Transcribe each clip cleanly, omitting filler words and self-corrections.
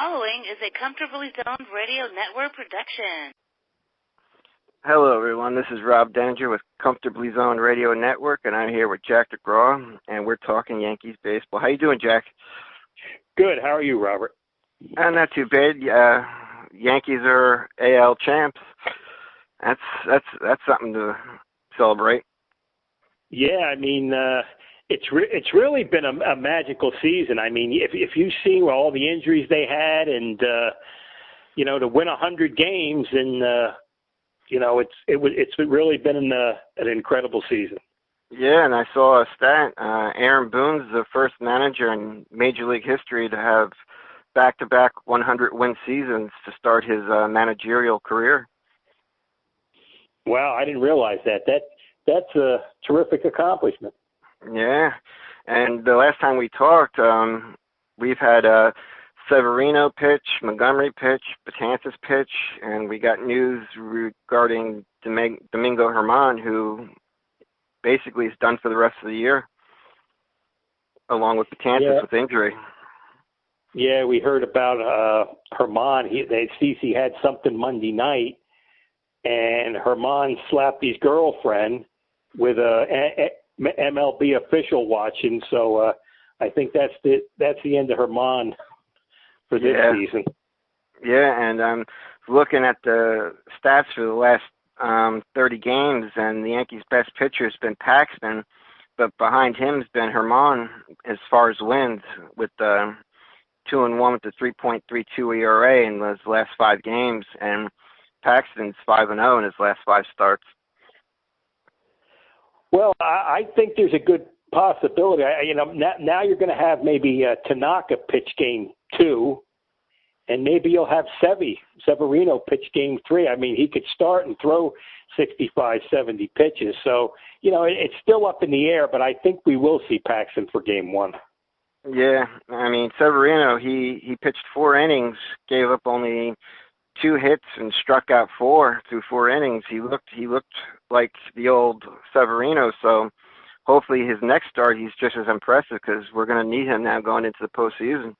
following is a Comfortably Zoned Radio Network production. Hello, everyone. This is Rob Deininger with Comfortably Zoned Radio Network, and I'm here with Jack Degraw, and we're talking Yankees baseball. How you doing, Jack? Good. How are you, Robert? Not too bad. Yankees are AL champs. That's something to celebrate. Yeah, I mean, it's really been a magical season. I mean, if you see all the injuries they had, and to win 100 games, and it's really been an incredible season. Yeah, and I saw a stat. Aaron Boone's the first manager in Major League history to have back-to-back 100-win seasons to start his managerial career. Wow, I didn't realize that. That's a terrific accomplishment. Yeah, and the last time we talked, we've had Severino pitch, Montgomery pitch, Betances pitch, and we got news regarding Domingo Germán, who basically is done for the rest of the year, along with Betances with injury. Yeah, we heard about Germán. He had something Monday night, and Germán slapped his girlfriend with a MLB official watching. So I think that's the end of Germán for this season. Yeah, and I'm looking at the stats for the last 30 games, and the Yankees' best pitcher has been Paxton, but behind him has been Germán as far as wins, with 2-1 with the 3.32 ERA in those last 5 games, and Paxton's 5-0 in his last 5 starts. Well, I think there's a good possibility. Now you're going to have maybe Tanaka pitch game 2, and maybe you'll have Severino pitch game 3. I mean, he could start and throw 65, 70 pitches. So, it's still up in the air, but I think we will see Paxton for game 1. Yeah, I mean, Severino, he pitched 4 innings, gave up only 2 hits and struck out 4 through 4 innings. He looked like the old Severino, so hopefully his next start he's just as impressive, because we're going to need him now going into the postseason.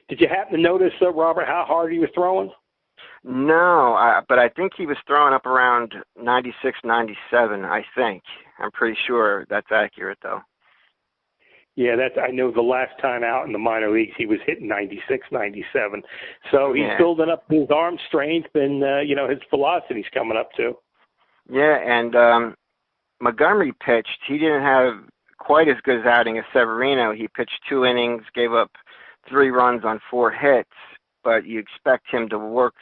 Did you happen to notice, Robert, how hard he was throwing? No, but I think he was throwing up around 96, 97, I think. I'm pretty sure that's accurate, though. Yeah, I know the last time out in the minor leagues he was hitting 96, 97. So he's building up his arm strength, and his velocity's coming up too. Yeah, and Montgomery pitched. He didn't have quite as good as outing as Severino. He pitched 2 innings, gave up 3 runs on 4 hits, but you expect him to work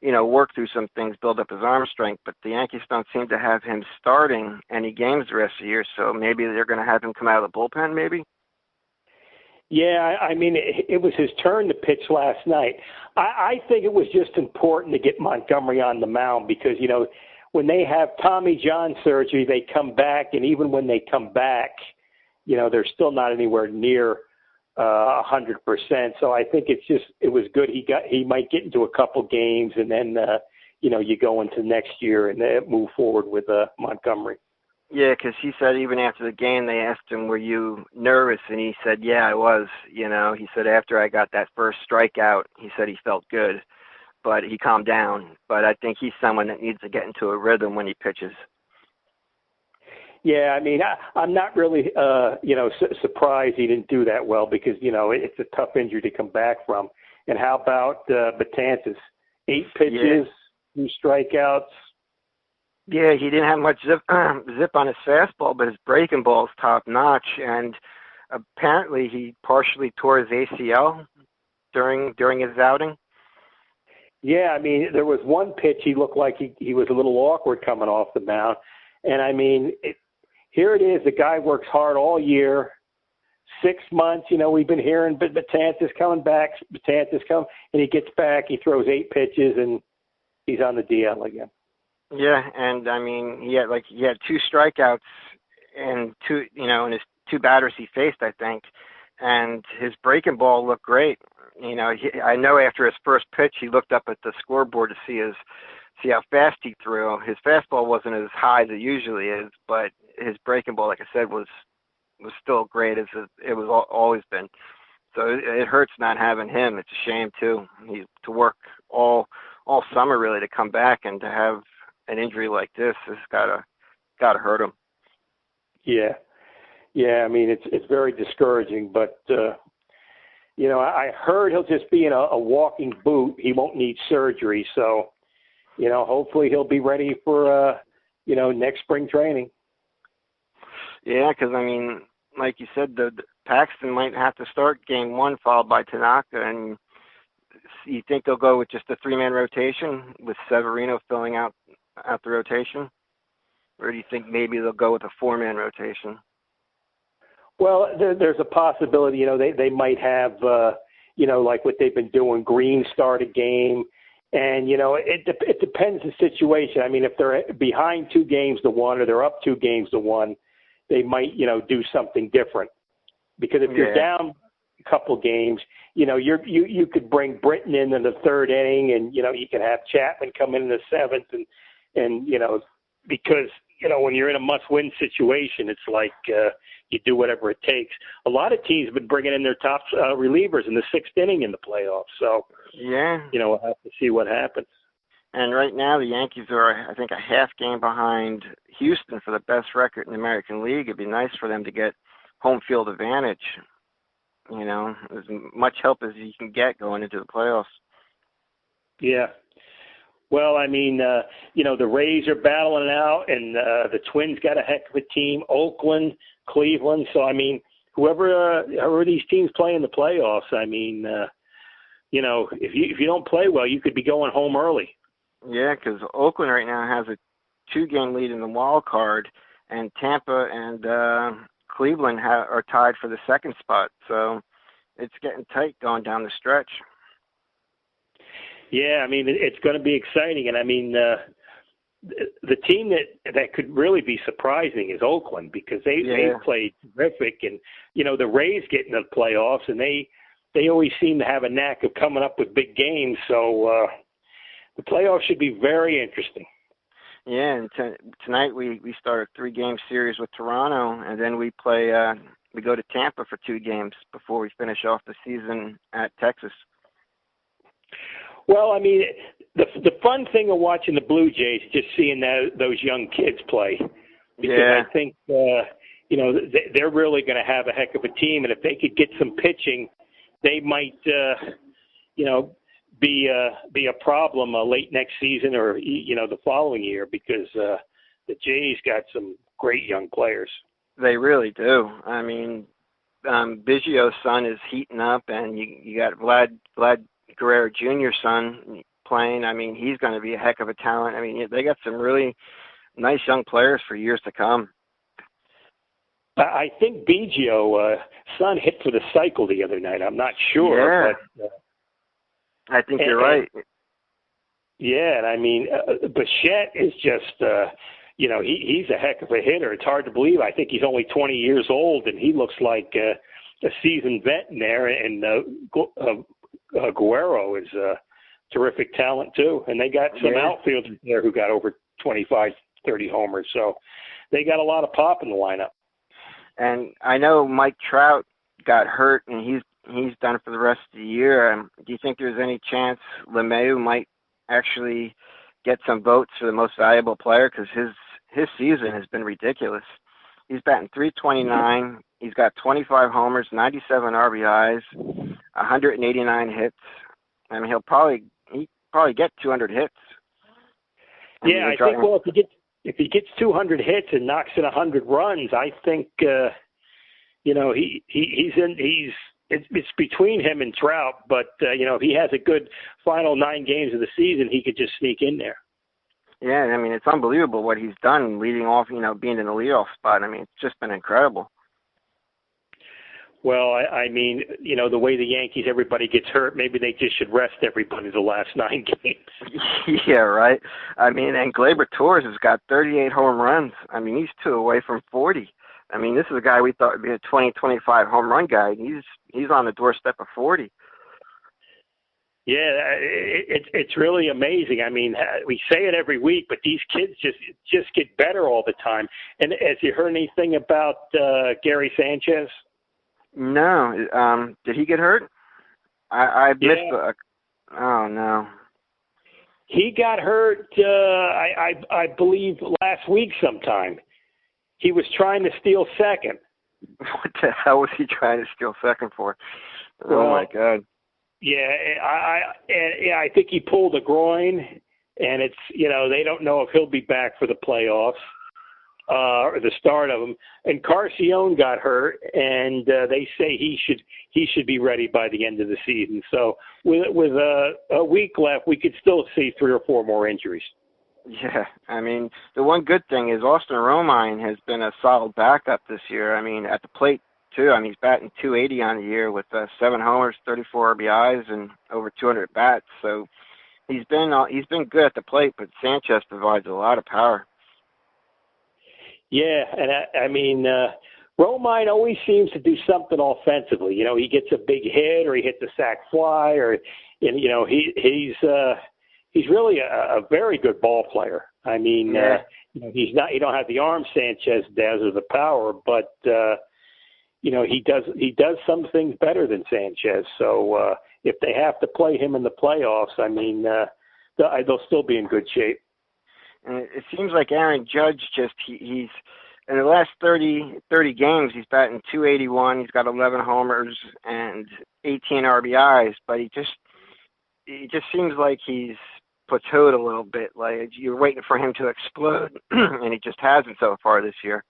through some things, build up his arm strength, but the Yankees don't seem to have him starting any games the rest of the year, so maybe they're going to have him come out of the bullpen, maybe? Yeah, I mean, it was his turn to pitch last night. I think it was just important to get Montgomery on the mound because, when they have Tommy John surgery, they come back, and even when they come back, they're still not anywhere near 100%. So I think it was good. He might get into a couple games, and then you go into next year and move forward with Montgomery. Yeah, because he said even after the game they asked him, "Were you nervous?" And he said, "Yeah, I was." He said after I got that first strikeout, he said he felt good, but he calmed down. But I think he's someone that needs to get into a rhythm when he pitches. Yeah, I mean, I'm not really, surprised he didn't do that well because, it's a tough injury to come back from. And how about Betances? 8 pitches, 2 strikeouts. Yeah, he didn't have much zip on his fastball, but his breaking ball is top notch. And apparently, he partially tore his ACL during his outing. Yeah, I mean, there was one pitch he looked like he was a little awkward coming off the mound, and I mean, here it is. The guy works hard all year. 6 months, we've been hearing Betances coming back, Betances come, and he gets back. He throws 8 pitches, and he's on the DL again. Yeah, and I mean, he had 2 strikeouts and in his 2 batters he faced, I think, and his breaking ball looked great. I know after his first pitch, he looked up at the scoreboard to see how fast he threw. His fastball wasn't as high as it usually is, but his breaking ball, like I said, was still great as it was always been. So it hurts not having him. It's a shame too. To work all summer really to come back and to have an injury like this has gotta hurt him. Yeah. I mean, it's very discouraging, but I heard he'll just be in a walking boot. He won't need surgery, so hopefully he'll be ready for next spring training. Yeah, because I mean, like you said, the Paxton might have to start game one, followed by Tanaka, and you think they'll go with just a 3-man rotation with Severino filling out the rotation, or do you think maybe they'll go with a 4-man rotation? Well, there's a possibility. They might have like what they've been doing. Green start a game, and it depends the situation. I mean, if they're behind 2-1 or they're up 2-1, they might do something different. Because if you're down a couple games, you could bring Britton in the third inning, and you could have Chapman come in the seventh, and because when you're in a must-win situation, it's like you do whatever it takes. A lot of teams have been bringing in their top relievers in the 6th inning in the playoffs. So we'll have to see what happens. And right now, the Yankees are, I think, a half game behind Houston for the best record in the American League. It'd be nice for them to get home field advantage. As much help as you can get going into the playoffs. Yeah. Well, I mean, the Rays are battling it out, and the Twins got a heck of a team. Oakland, Cleveland. So, I mean, whoever these teams play in the playoffs, I mean, if you don't play well, you could be going home early. Yeah, because Oakland right now has a 2-game lead in the wild card, and Tampa and Cleveland are tied for the 2nd spot. So it's getting tight going down the stretch. Yeah, I mean, it's going to be exciting. And, I mean, the team that could really be surprising is Oakland, because they played terrific. And, the Rays get into the playoffs, and they always seem to have a knack of coming up with big games. So the playoffs should be very interesting. Yeah, and tonight we start a 3-game series with Toronto, and then we play. We go to Tampa for 2 games before we finish off the season at Texas. Well, I mean, the fun thing of watching the Blue Jays is just seeing those young kids play, because I think they're really going to have a heck of a team, and if they could get some pitching, they might be a problem late next season or the following year, because the Jays got some great young players. They really do. I mean, Biggio's son is heating up, and you got Vlad Guerrero Jr.'s son playing. I mean, he's going to be a heck of a talent. I mean, they got some really nice young players for years to come. I think Biggio's son hit for the cycle the other night. I'm not sure. Yeah. But, I think you're right. Yeah, and I mean, Bichette is just, he's a heck of a hitter. It's hard to believe. I think he's only 20 years old, and he looks like a seasoned vet in there. And Guerrero is a terrific talent, too. And they got some outfielders there who got over 25, 30 homers. So they got a lot of pop in the lineup. And I know Mike Trout got hurt, and he's done for the rest of the year. Do you think there's any chance LeMahieu might actually get some votes for the most valuable player? Because his season has been ridiculous. He's batting .329. He's got 25 homers, 97 RBIs, 189 hits. I mean, he'll probably get 200 hits. I think if he gets 200 hits and knocks in 100 runs, I think it's between him and Trout. But if he has a good final 9 games of the season, he could just sneak in there. Yeah, I mean, it's unbelievable what he's done leading off, being in the leadoff spot. I mean, it's just been incredible. Well, I mean, the way the Yankees, everybody gets hurt, maybe they just should rest everybody the last 9 games. Yeah, right. I mean, and Gleyber Torres has got 38 home runs. I mean, he's 2 away from 40. I mean, this is a guy we thought would be a 20, 25 home run guy. He's on the doorstep of 40. Yeah, it's really amazing. I mean, we say it every week, but these kids just get better all the time. And has you heard anything about Gary Sanchez? No. Did he get hurt? I missed the. Oh no. He got hurt. I believe last week sometime. He was trying to steal second. What the hell was he trying to steal second for? Oh my God. Yeah, I think he pulled a groin, and it's they don't know if he'll be back for the playoffs or the start of them. And Carcione got hurt, and they say he should be ready by the end of the season. So with a week left, we could still see 3 or 4 more injuries. Yeah, I mean, the one good thing is Austin Romine has been a solid backup this year. I mean, at the plate, too. I mean, he's batting .280 on the year with 7 homers, 34 RBIs, and over 200 bats. So he's been good at the plate, but Sanchez provides a lot of power. Yeah, and I mean, Romine always seems to do something offensively. He gets a big hit, or he hits a sac fly, or he's really a very good ball player. I mean, he's not. You don't have the arm Sanchez does or the power, but he does some things better than Sanchez. So if they have to play him in the playoffs, I mean, they'll still be in good shape. And it seems like Aaron Judge he's in the last 30 games he's batting .281. He's got 11 homers and 18 RBIs, but he just seems like he's plateaued a little bit. Like you're waiting for him to explode, and he just hasn't so far this year.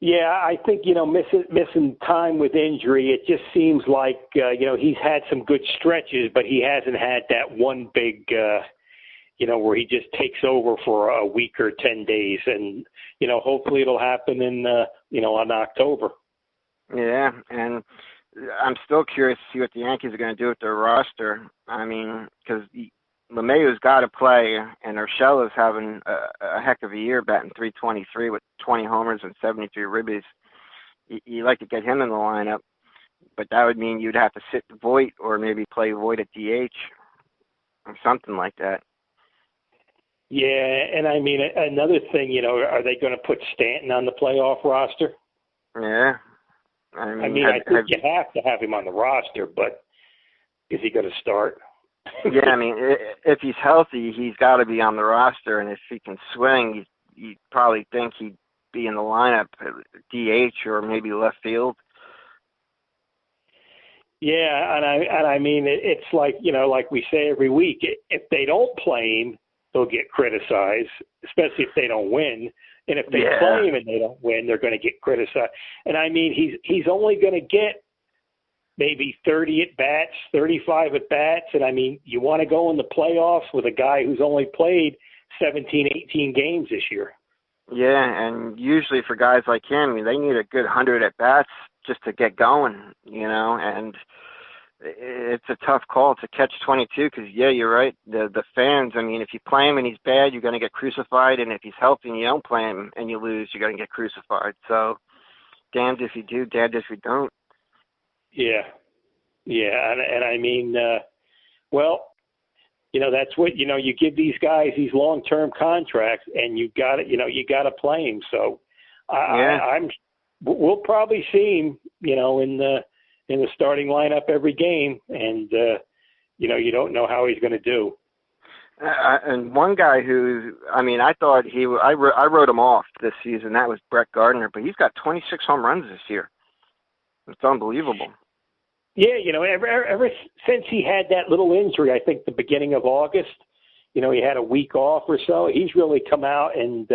Yeah, I think missing time with injury. It just seems like he's had some good stretches, but he hasn't had that one big where he just takes over for a week or 10 days, and hopefully it'll happen in on October. Yeah, and I'm still curious to see what the Yankees are going to do with their roster. I mean, because LeMahieu's got to play, and Urshela's having a heck of a year, batting .323 with 20 homers and 73 ribbies. You like to get him in the lineup, but that would mean you'd have to sit Voit or maybe play Voit at DH or something like that. Yeah, and I mean, another thing, are they going to put Stanton on the playoff roster? Yeah. I think you have to have him on the roster, but is he going to start? Yeah, I mean, if he's healthy, he's got to be on the roster, and if he can swing, you'd probably think he'd be in the lineup, DH or maybe left field. Yeah, and I mean, it's like, like we say every week, if they don't play him, they'll get criticized, especially if they don't win. And if they play him and they don't win, they're going to get criticized. And I mean, he's only going to get maybe 30 at-bats, 35 at-bats. And I mean, you want to go in the playoffs with a guy who's only played 17, 18 games this year. Yeah, and usually for guys like him, they need a good 100 at-bats just to get going, and it's a tough call to catch 22 because, yeah, you're right. The fans, I mean, if you play him and he's bad, you're going to get crucified. And if he's healthy and you don't play him and you lose, you're going to get crucified. So damned if you do, damned if you don't. Yeah. Yeah. And I mean, that's what, you give these guys these long-term contracts and you got to play him. So we'll probably see him, in the starting lineup every game, and you don't know how he's going to do. And one guy who, I mean, I thought I wrote him off this season. That was Brett Gardner, but he's got 26 home runs this year. It's unbelievable. Yeah, ever since he had that little injury, I think the beginning of August, he had a week off or so. He's really come out and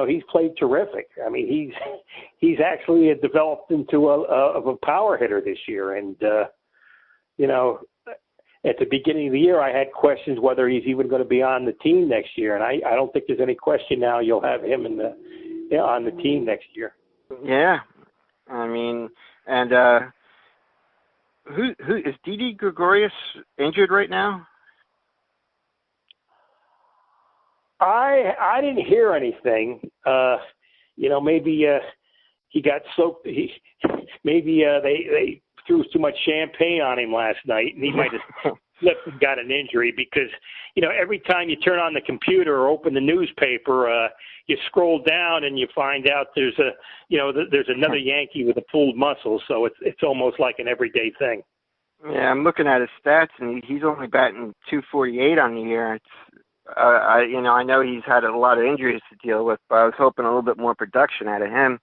he's played terrific. I mean, he's actually developed into a power hitter this year. And, at the beginning of the year, I had questions whether he's even going to be on the team next year. And I don't think there's any question now you'll have him on the team next year. Yeah. I mean, and who is Didi Gregorius injured right now? I didn't hear anything. Maybe he got soaked. Maybe they threw too much champagne on him last night, and he might have slipped and got an injury because, every time you turn on the computer or open the newspaper, you scroll down and you find out there's another Yankee with a pulled muscle. So it's almost like an everyday thing. Yeah, I'm looking at his stats, and he's only batting .248 on the year. I know he's had a lot of injuries to deal with, but I was hoping a little bit more production out of him.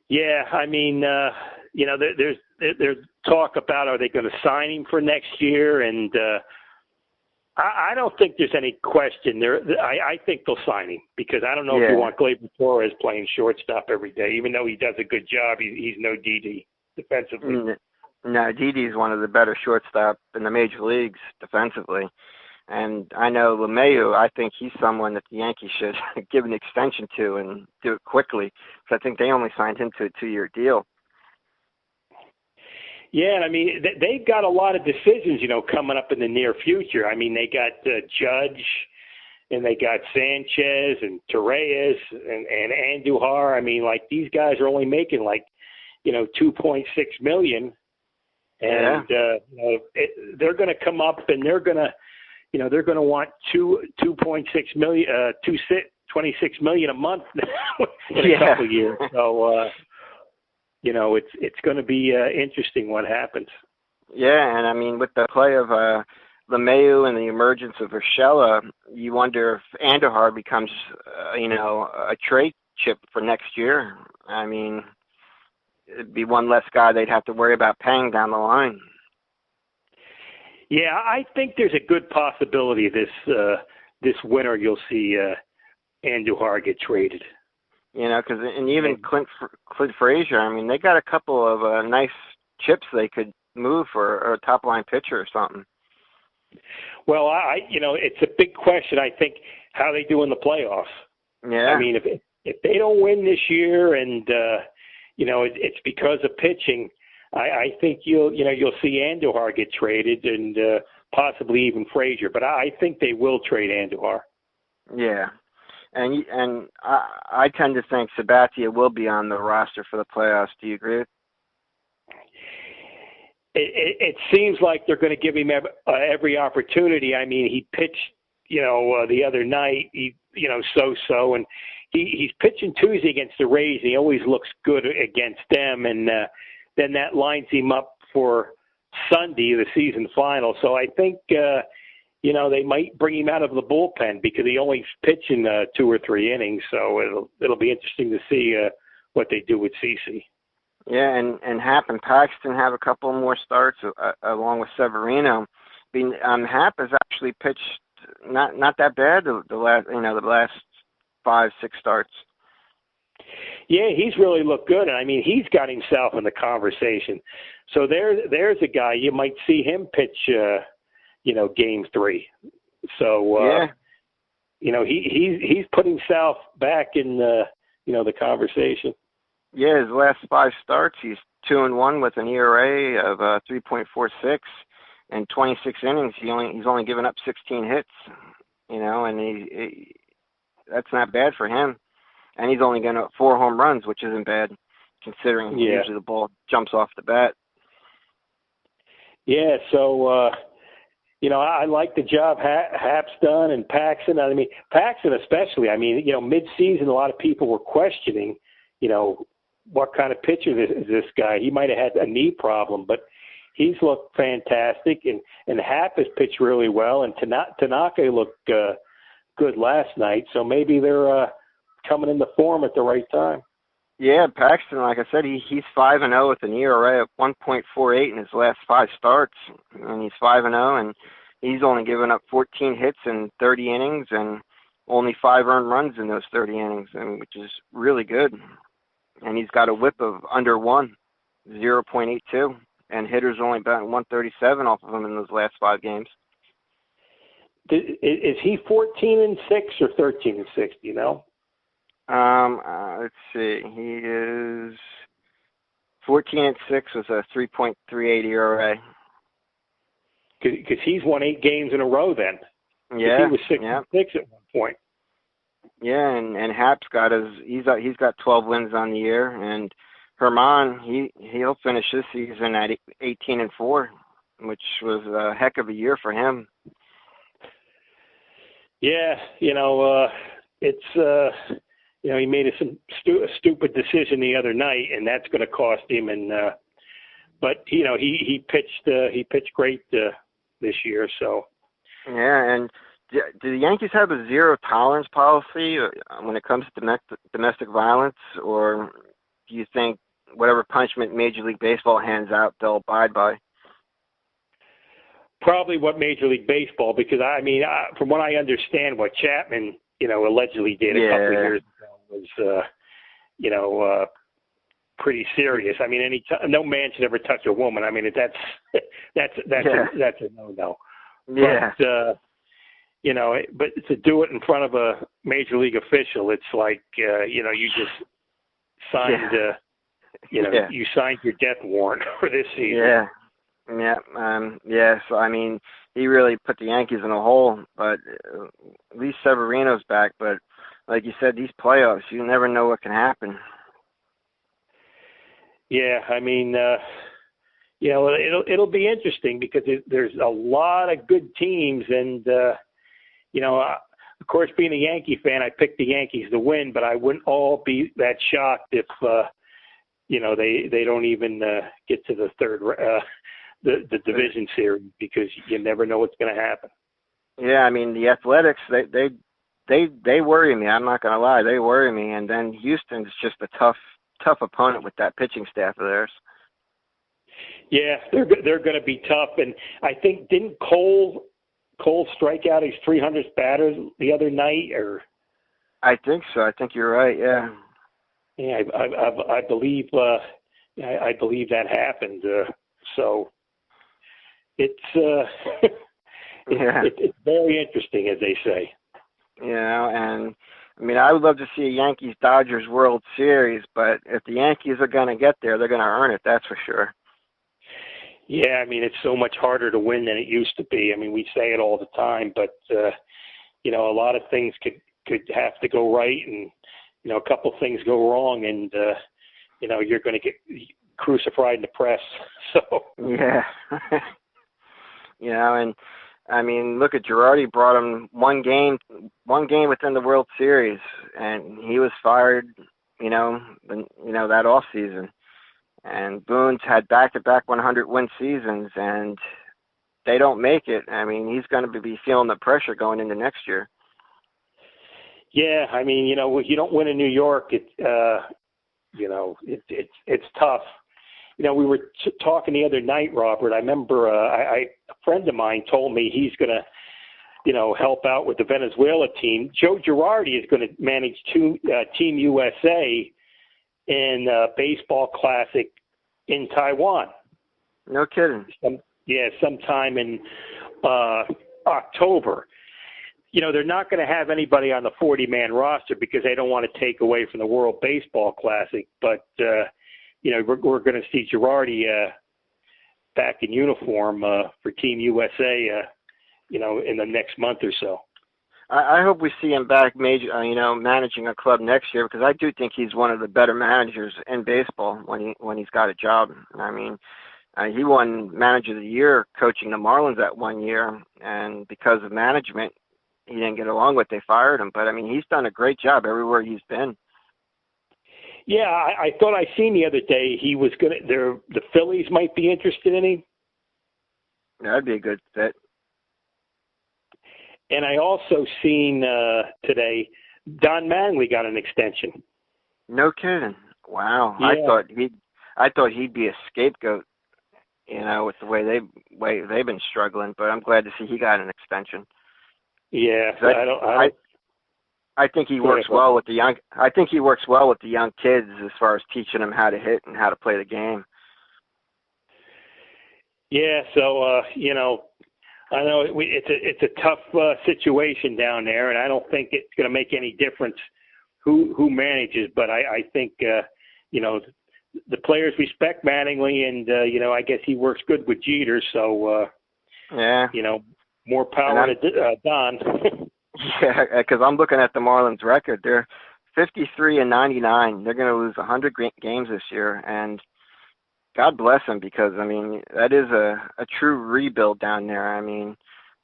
Yeah, I mean, there's talk about are they going to sign him for next year, and I don't think there's any question there. I think they'll sign him because I don't know if you want Gleyber Torres playing shortstop every day, even though he does a good job. He's no Didi defensively. No, Didi's one of the better shortstop in the major leagues defensively. And I know LeMahieu, I think he's someone that the Yankees should give an extension to and do it quickly. Because I think they only signed him to a 2-year deal. Yeah, I mean, they've got a lot of decisions, coming up in the near future. I mean, they got Judge, and they got Sanchez and Torres and Andujar. I mean, like, these guys are only making $2.6 million. And they're going to come up and they're going to want $2.6 million, $26 million a month in a couple of years. So, it's going to be interesting what happens. Yeah, and I mean, with the play of LeMahieu and the emergence of Urshela, you wonder if Andujar becomes, a trade chip for next year. I mean, it'd be one less guy they'd have to worry about paying down the line. Yeah, I think there's a good possibility this winter you'll see Andujar get traded. Because even Clint Frazier, I mean, they got a couple of nice chips they could move for a top line pitcher or something. Well, it's a big question. I think how they do in the playoffs. Yeah. I mean, if they don't win this year, and it's because of pitching, I think you'll see Andujar get traded and possibly even Frazier. But I think they will trade Andujar. Yeah. And I tend to think Sabathia will be on the roster for the playoffs. Do you agree? It seems like they're going to give him every opportunity. I mean, he pitched, the other night, so-so, and he's pitching Tuesday against the Rays. He always looks good against them, and then that lines him up for Sunday, the season final. So I think, they might bring him out of the bullpen because he only pitched in 2 or 3 innings. So it'll be interesting to see what they do with CeCe. Yeah, and Happ and Paxton have a couple more starts along with Severino. Happ has actually pitched not that bad the last 5-6 starts. Yeah, he's really looked good, and I mean he's got himself in the conversation. So there's a guy you might see him pitch, Game 3. So he's put himself back in the conversation. Yeah, his last 5 starts, he's 2-1 with an ERA of 3.46, and 26 innings. He's only given up 16 hits, and he that's not bad for him. And he's only given up 4 home runs, which isn't bad, considering usually the ball jumps off the bat. Yeah, so I like the job Happ's done, and Paxton. I mean, Paxton especially. I mean, mid-season, a lot of people were questioning, what kind of pitcher is this guy? He might have had a knee problem, but he's looked fantastic, and Happ has pitched really well, and Tanaka looked good last night, so maybe they're coming into form at the right time. Yeah, Paxton, like I said, he's 5-0 with an ERA of 1.48 in his last 5 starts, and he's 5-0, and he's only given up 14 hits in 30 innings and only 5 earned runs in those 30 innings, which is really good. And he's got a whip of under 1, 0.82, and hitters only batting 137 off of him in those last 5 games. Is he 14-6 or 13-6? Do you know? Let's see. He is 14-6 with a 3.38 ERA. Because he's won 8 games in a row then. Yeah. He was 6-6 at one point. Yeah, and Happ's got he's got 12 wins on the year, and Herman he'll finish this season at 18-4. which was a heck of a year for him. Yeah, it's he made a stupid decision the other night, and that's going to cost him. And but he pitched great this year. So yeah, and do the Yankees have a zero tolerance policy when it comes to domestic violence, or do you think whatever punishment Major League Baseball hands out, they'll abide by? Probably what Major League Baseball, because from what I understand, what Chapman allegedly did a couple of years ago was pretty serious. I mean, no man should ever touch a woman. I mean, that's a no-no. Yeah. But to do it in front of a major league official, it's like you just signed you signed your death warrant for this season. Yeah. So I mean, he really put the Yankees in a hole. But at least Severino's back. But like you said, these playoffs, you never know what can happen. Yeah, I mean, it'll be interesting because there's a lot of good teams, and of course, being a Yankee fan, I picked the Yankees to win, but I wouldn't all be that shocked if they don't even get to the third the division series, because you never know what's going to happen. Yeah, I mean, the Athletics, they worry me. I'm not going to lie, they worry me. And then Houston's just a tough opponent with that pitching staff of theirs. Yeah, they're going to be tough. And I think, didn't Cole strike out his 300th batter the other night? Or I think so. I think you're right. Yeah. Yeah, I believe that happened. So it's it's very interesting, as they say. And I mean, I would love to see a Yankees-Dodgers World Series, but if the Yankees are going to get there, they're going to earn it, that's for sure. Yeah, I mean, it's so much harder to win than it used to be. I mean, we say it all the time, but a lot of things could have to go right, and a couple things go wrong, and you're going to get crucified in the press. So yeah. And I mean, look at Girardi, brought him one game within the World Series, and he was fired, that off season. And Boone's had back-to-back 100-win seasons, and they don't make it. I mean, he's going to be feeling the pressure going into next year. Yeah, I mean, you don't win in New York, it's tough. We were talking the other night, Robert. I remember a friend of mine told me he's going to, help out with the Venezuela team. Joe Girardi is going to manage Team USA in baseball classic in Taiwan. No kidding. Sometime in October. They're not going to have anybody on the 40-man roster because they don't want to take away from the World Baseball Classic. But, we're going to see Girardi back in uniform for Team USA, in the next month or so. I hope we see him back managing a club next year, because I do think he's one of the better managers in baseball when he's got a job. I mean, he won Manager of the Year coaching the Marlins that one year, and because of management, he didn't get along with, they fired him. But I mean, he's done a great job everywhere he's been. Yeah, I thought I seen the other day he was the Phillies might be interested in him. That'd be a good fit. And I also seen today Don Mattingly got an extension. No kidding. Wow. Yeah. I thought he'd be a scapegoat, with the way they've been struggling, but I'm glad to see he got an extension. Yeah, I think he works well with the young. I think he works well with the young kids as far as teaching them how to hit and how to play the game. Yeah, so I know it's a tough situation down there, and I don't think it's going to make any difference who manages. But I think the players respect Mattingly, and I guess he works good with Jeter. So yeah, more power to Don. Yeah, because I'm looking at the Marlins record. They're 53-99. They're going to lose 100 games this year, and God bless him, because, I mean, that is a true rebuild down there. I mean,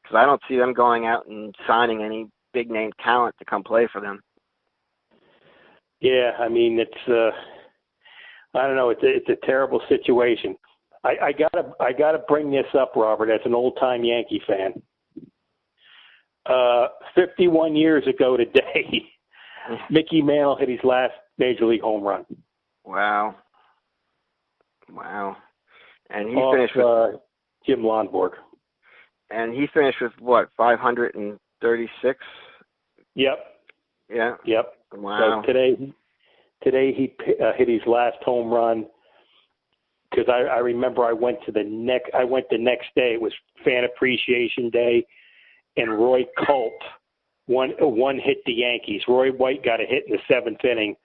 because I don't see them going out and signing any big-name talent to come play for them. Yeah, I mean, it's I don't know, it's a terrible situation. I gotta bring this up, Robert, as an old-time Yankee fan. 51 years ago today, Mickey Mantle hit his last Major League home run. Wow. And he finished with Jim Lonborg. And he finished with what, 536? Yep. Yeah. Yep. Wow. So today he hit his last home run. Because I remember I went the next day. It was Fan Appreciation Day, and Roy Culp one hit the Yankees. Roy White got a hit in the seventh inning,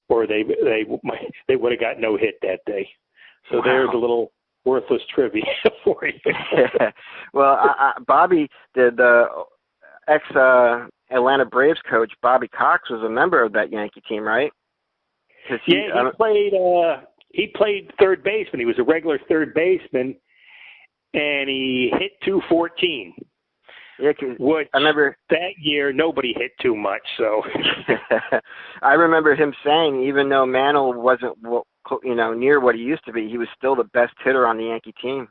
or they would have got no hit that day. So There's a little worthless trivia for you. Yeah. Well, Bobby, the ex Atlanta Braves coach, Bobby Cox, was a member of that Yankee team, right? He played third baseman. He was a regular third baseman, and he hit 214. Yeah, which I remember that year nobody hit too much. So I remember him saying, even though Mantle wasn't near what he used to be, he was still the best hitter on the Yankee team.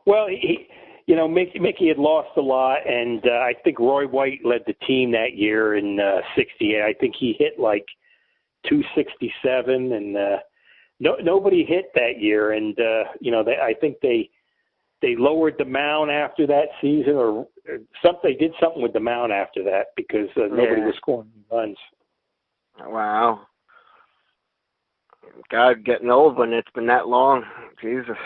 Well, Mickey had lost a lot, and I think Roy White led the team that year in '68. I think he hit like 267, and nobody hit that year. And I think they lowered the mound after that season, or something. They did something with the mound after that because nobody was scoring runs. Wow. God, getting old when it's been that long. Jesus.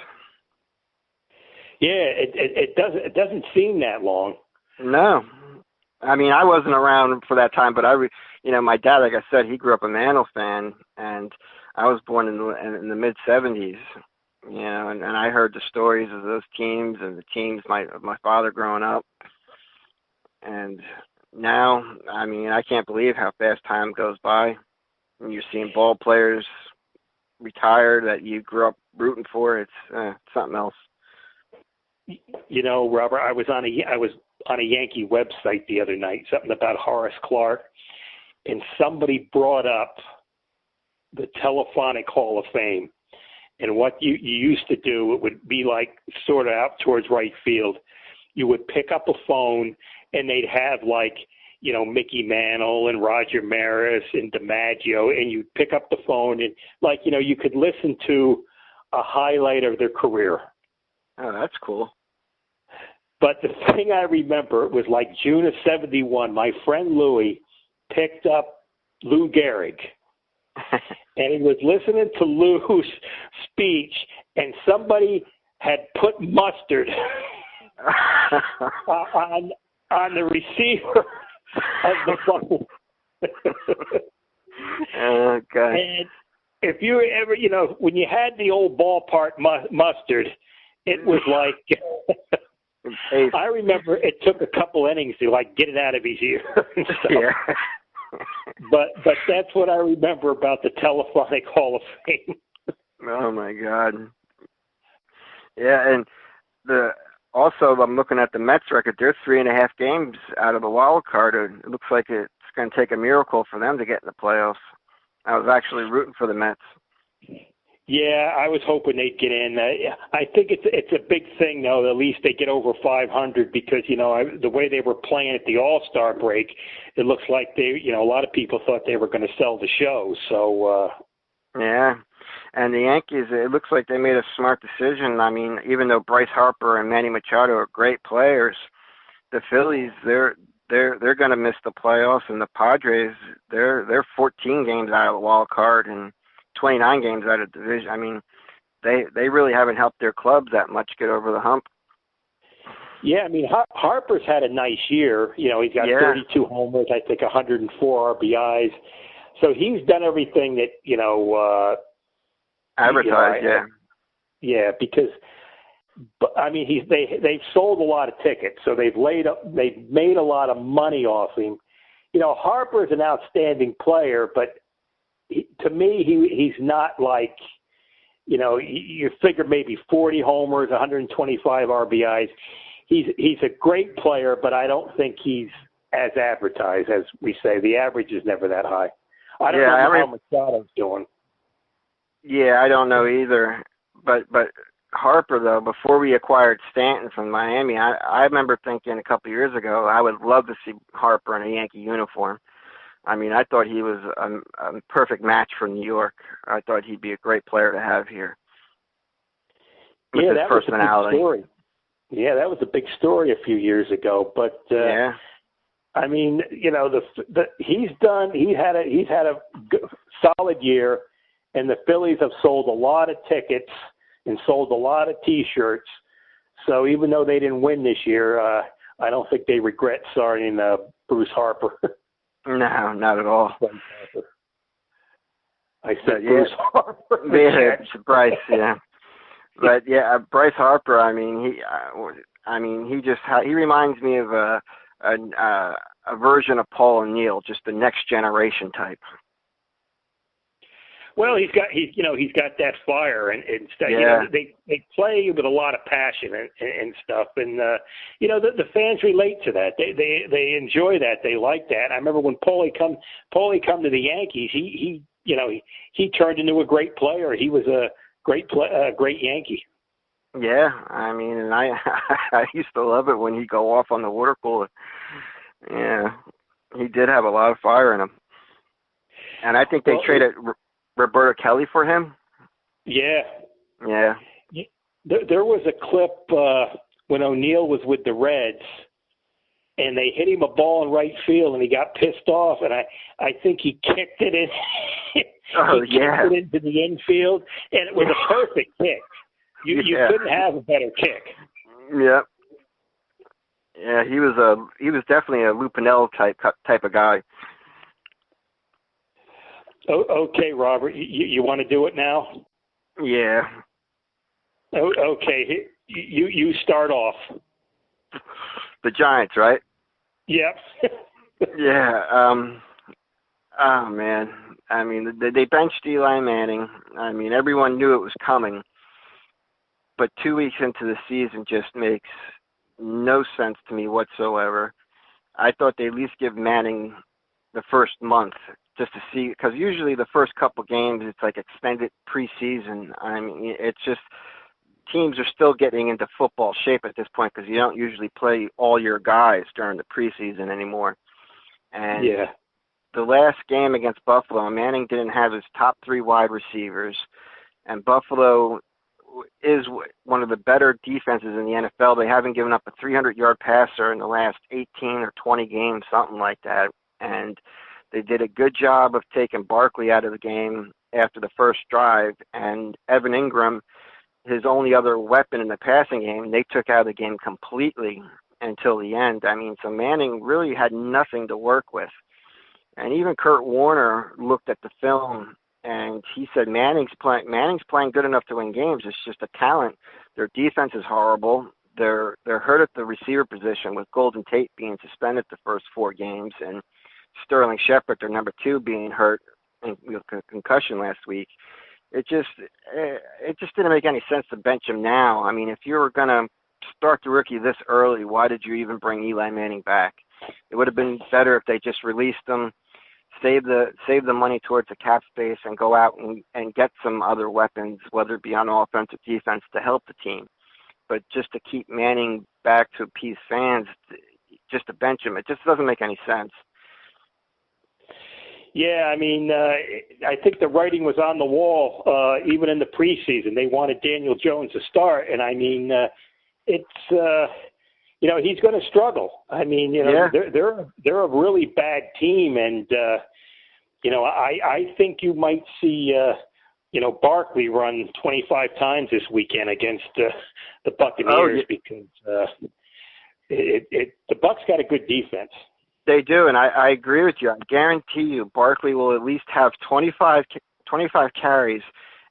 Yeah, it doesn't seem that long. No. I mean, I wasn't around for that time, but my dad, like I said, he grew up a Mantle fan, and I was born in the mid-'70s, and I heard the stories of those teams and the teams of my father growing up. And now, I mean, I can't believe how fast time goes by. And you're seeing ball players retire that you grew up rooting for. It's something else. Robert, I was on a Yankee website the other night, something about Horace Clarke, and somebody brought up the Telephonic Hall of Fame. And what you used to do, it would be like sort of out towards right field. You would pick up a phone, and they'd have Mickey Mantle and Roger Maris and DiMaggio, and you'd pick up the phone and you could listen to a highlight of their career. Oh, that's cool. But the thing I remember, it was like June of '71. My friend Louis picked up Lou Gehrig, and he was listening to Lou's speech, and somebody had put mustard on the receiver of the phone. Oh, God. And if you ever, when you had the old ballpark mustard, it was like, I remember it took a couple innings to get it out of his ear and stuff. Yeah. But that's what I remember about the Telephonic Hall of Fame. Oh my God. Yeah, and also I'm looking at the Mets record. They're 3.5 games out of the wild card. It looks like it's going to take a miracle for them to get in the playoffs. I was actually rooting for the Mets. Yeah, I was hoping they'd get in. I think it's a big thing, though. At least they get over 500 because, the way they were playing at the All-Star break, it looks like a lot of people thought they were going to sell the show. So, yeah. And the Yankees, it looks like they made a smart decision. I mean, even though Bryce Harper and Manny Machado are great players, the Phillies, they're going to miss the playoffs, and the Padres, they're 14 games out of the wild card and 29 games out of division. I mean, they really haven't helped their clubs that much get over the hump. Yeah, I mean, Harper's had a nice year. He's got 32 homers, I think 104 RBIs. So he's done everything that, advertised, Yeah, because, I mean, they've sold a lot of tickets, so they've made a lot of money off him. Harper's an outstanding player, but to me, he's not like you figure maybe 40 homers, 125 RBIs. He's a great player, but I don't think he's as advertised as we say. The average is never that high. I don't know how Machado's doing. Yeah, I don't know either. But Harper, though, before we acquired Stanton from Miami, I remember thinking a couple of years ago I would love to see Harper in a Yankee uniform. I mean, I thought he was a perfect match for New York. I thought he'd be a great player to have here. With his personality. Was a big story. Yeah, that was a big story a few years ago. But yeah. I mean, he's had a solid year, and the Phillies have sold a lot of tickets and sold a lot of T-shirts. So even though they didn't win this year, I don't think they regret signing Bruce Harper. No, not at all. I said Bruce Harper. Yeah, Bryce, yeah. But yeah, Bryce Harper. I mean, he reminds me of a version of Paul O'Neill, just the next generation type. Well, he's got that fire and stuff. Yeah. They play with a lot of passion and stuff, and the fans relate to that. They enjoy that. They like that. I remember when Paulie come to the Yankees, he turned into a great player. He was a great Yankee. Yeah, I mean, and I used to love it when he'd go off on the water cooler. Yeah, he did have a lot of fire in him, and I think they traded Roberto Kelly for him? Yeah. Yeah. There was a clip when O'Neill was with the Reds, and they hit him a ball in right field, and he got pissed off, and I think he kicked it in. Kicked it into the infield, and it was a perfect kick. You couldn't have a better kick. Yep. Yeah, he was definitely a Lupinell type of guy. Okay, Robert, you want to do it now? Yeah. Okay, you start off. The Giants, right? Yep. Yeah. Oh man. I mean, they benched Eli Manning. I mean, everyone knew it was coming. But 2 weeks into the season just makes no sense to me whatsoever. I thought they'd at least give Manning the first month just to see, because usually the first couple games it's like extended preseason. I mean, it's just teams are still getting into football shape at this point because you don't usually play all your guys during the preseason anymore. And the last game against Buffalo, Manning didn't have his top 3 wide receivers, and Buffalo is one of the better defenses in the NFL. They haven't given up a 300-yard passer in the last 18 or 20 games, something like that. And they did a good job of taking Barkley out of the game after the first drive, and Evan Ingram, his only other weapon in the passing game, they took out of the game completely until the end. I mean, so Manning really had nothing to work with. And even Kurt Warner looked at the film, and he said Manning's playing good enough to win games. It's just a talent. Their defense is horrible. They're hurt at the receiver position with Golden Tate being suspended the first 4 games, and Sterling Shepard, their number 2, being hurt with concussion last week. It just didn't make any sense to bench him now. I mean, if you were going to start the rookie this early, why did you even bring Eli Manning back? It would have been better if they just released him, save the money towards the cap space, and go out and get some other weapons, whether it be on offense or defense, to help the team. But just to keep Manning back to appease fans, just to bench him, it just doesn't make any sense. Yeah, I mean, I think the writing was on the wall even in the preseason. They wanted Daniel Jones to start, and I mean, it's he's going to struggle. I mean, they're a really bad team, and I think you might see Barkley run 25 times this weekend against the Buccaneers because the Bucs got a good defense. They do, and I agree with you. I guarantee you Barkley will at least have 25 carries,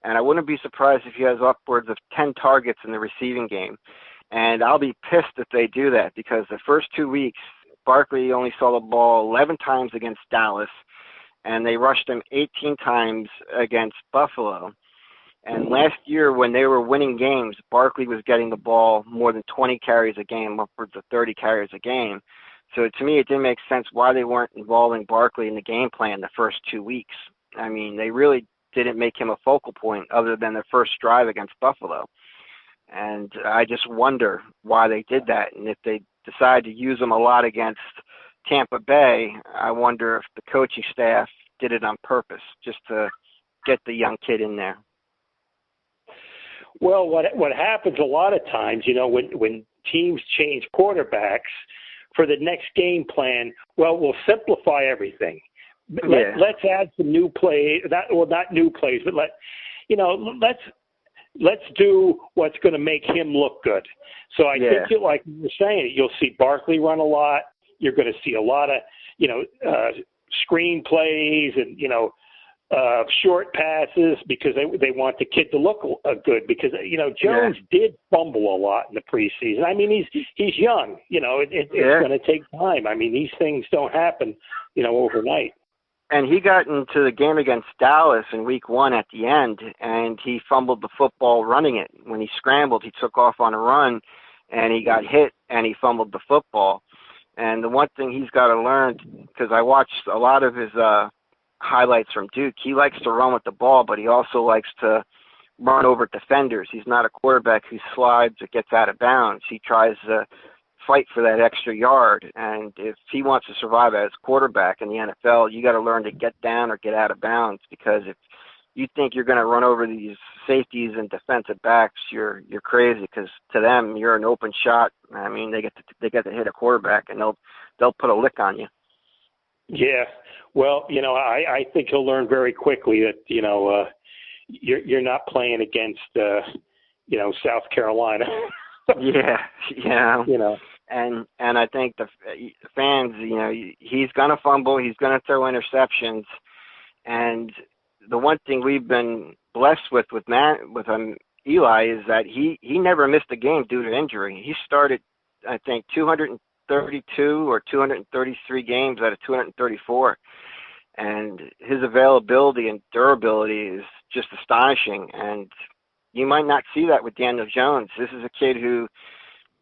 and I wouldn't be surprised if he has upwards of 10 targets in the receiving game. And I'll be pissed if they do that, because the first 2 weeks, Barkley only saw the ball 11 times against Dallas, and they rushed him 18 times against Buffalo. And last year, when they were winning games, Barkley was getting the ball more than 20 carries a game, upwards of 30 carries a game. So to me, it didn't make sense why they weren't involving Barkley in the game plan the first 2 weeks. I mean, they really didn't make him a focal point other than their first drive against Buffalo. And I just wonder why they did that. And if they decide to use him a lot against Tampa Bay, I wonder if the coaching staff did it on purpose, just to get the young kid in there. Well, what happens a lot of times, when teams change quarterbacks for the next game plan, we'll simplify everything. Let's add some new plays. Not new plays, but let's do what's going to make him look good. So I think, like you were saying, you'll see Barkley run a lot. You're going to see a lot of, screen plays and, short passes because they want the kid to look good because, Jones did fumble a lot in the preseason. I mean, he's young, it's going to take time. I mean, these things don't happen, overnight. And he got into the game against Dallas in week 1 at the end, and he fumbled the football running it. When he scrambled, he took off on a run, and he got hit, and he fumbled the football. And the one thing he's got to learn, because I watched a lot of his highlights from Duke, he likes to run with the ball, but he also likes to run over defenders. He's not a quarterback who slides or gets out of bounds. He tries to fight for that extra yard. And if he wants to survive as quarterback in the NFL, you got to learn to get down or get out of bounds, because if you think you're going to run over these safeties and defensive backs, you're crazy, because to them you're an open shot. I mean, they get to hit a quarterback and they'll put a lick on you. Yeah. Well, I think he'll learn very quickly that you're not playing against South Carolina. Yeah. And I think the fans, he's going to fumble, he's going to throw interceptions, and the one thing we've been blessed with Eli is that he never missed a game due to injury. He started, I think, 232 or 233 games out of 234, and his availability and durability is just astonishing. And you might not see that with Daniel Jones. This is a kid who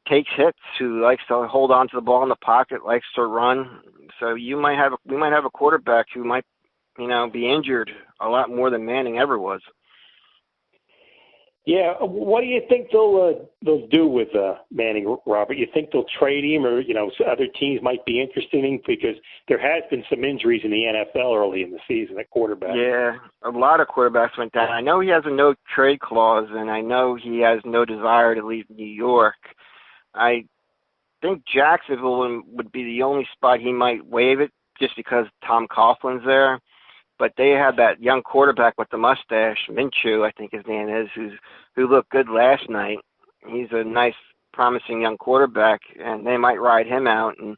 takes hits, who likes to hold on to the ball in the pocket, likes to run. So we might have a quarterback who might, be injured a lot more than Manning ever was. Yeah, what do you think they'll do with Manning, Robert? You think they'll trade him, or other teams might be interested in him, because there has been some injuries in the NFL early in the season at quarterback. Yeah, a lot of quarterbacks went down. I know he has a no trade clause, and I know he has no desire to leave New York. I think Jacksonville would be the only spot he might waive it, just because Tom Coughlin's there. But they had that young quarterback with the mustache, Minshew, I think his name is, who looked good last night. He's a nice, promising young quarterback, and they might ride him out. And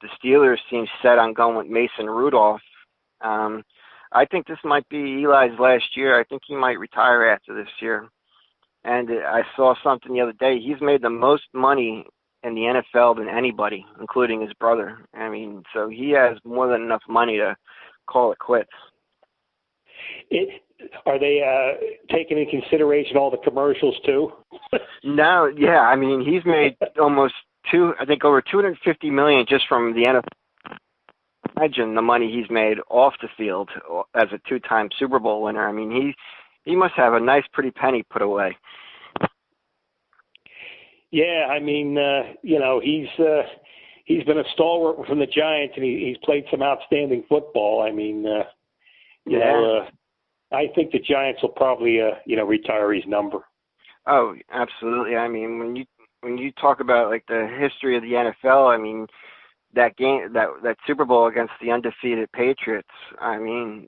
the Steelers seem set on going with Mason Rudolph. I think this might be Eli's last year. I think he might retire after this year. And I saw something the other day. He's made the most money in the NFL than anybody, including his brother. I mean, so he has more than enough money to call it quits. Are they taking into consideration all the commercials too? No, yeah. I mean, he's made almost over $250 million just from the NFL. Imagine the money he's made off the field as a 2-time Super Bowl winner. I mean, he must have a nice, pretty penny put away. Yeah, I mean, he's been a stalwart from the Giants, and he's played some outstanding football. I mean, I think the Giants will probably, retire his number. Oh, absolutely. I mean, when you talk about like the history of the NFL, I mean, that game, that Super Bowl against the undefeated Patriots, I mean,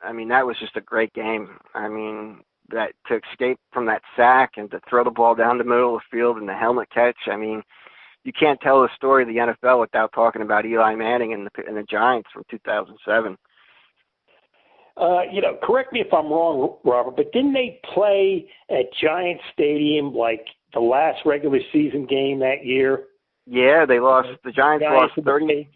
that was just a great game. I mean, that to escape from that sack and to throw the ball down the middle of the field and the helmet catch. I mean, you can't tell the story of the NFL without talking about Eli Manning and the Giants from 2007. Correct me if I'm wrong, Robert, but didn't they play at Giant Stadium like the last regular season game that year? Yeah, they lost. The Giants lost 30.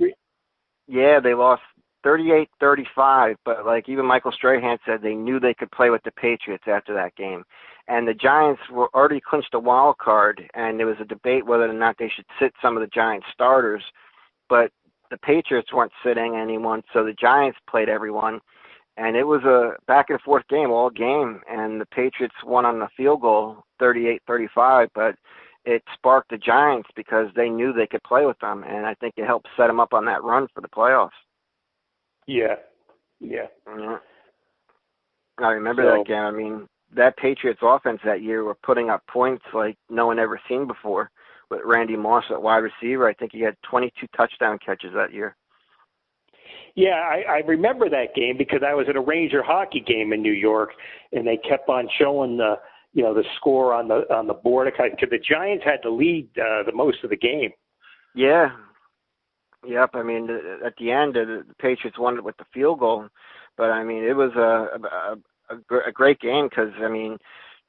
Yeah, they lost 38-35, but like even Michael Strahan said, they knew they could play with the Patriots after that game. And the Giants were already clinched a wild card, and there was a debate whether or not they should sit some of the Giants starters, but the Patriots weren't sitting anyone, so the Giants played everyone. And it was a back-and-forth game all game, and the Patriots won on the field goal, 38-35, but it sparked the Giants because they knew they could play with them, and I think it helped set them up on that run for the playoffs. Yeah. I remember that game. I mean, that Patriots offense that year were putting up points like no one ever seen before with Randy Moss at wide receiver. I think he had 22 touchdown catches that year. Yeah, I remember that game because I was at a Ranger hockey game in New York, and they kept on showing the score on the board because the Giants had to lead the most of the game. Yeah. Yep. I mean, at the end, the Patriots won it with the field goal, but I mean, it was a great game because I mean,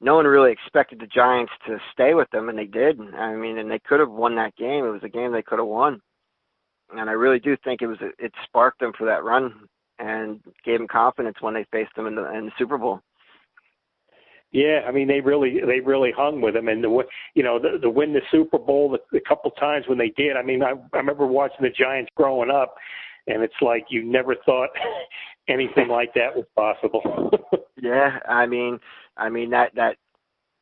no one really expected the Giants to stay with them, and they did. I mean, and they could have won that game. It was a game they could have won. And I really do think it sparked them for that run and gave them confidence when they faced them in the Super Bowl. Yeah, I mean they really hung with them, and to win the Super Bowl the couple times when they did. I mean, I remember watching the Giants growing up, and it's like you never thought anything like that was possible. Yeah, I mean that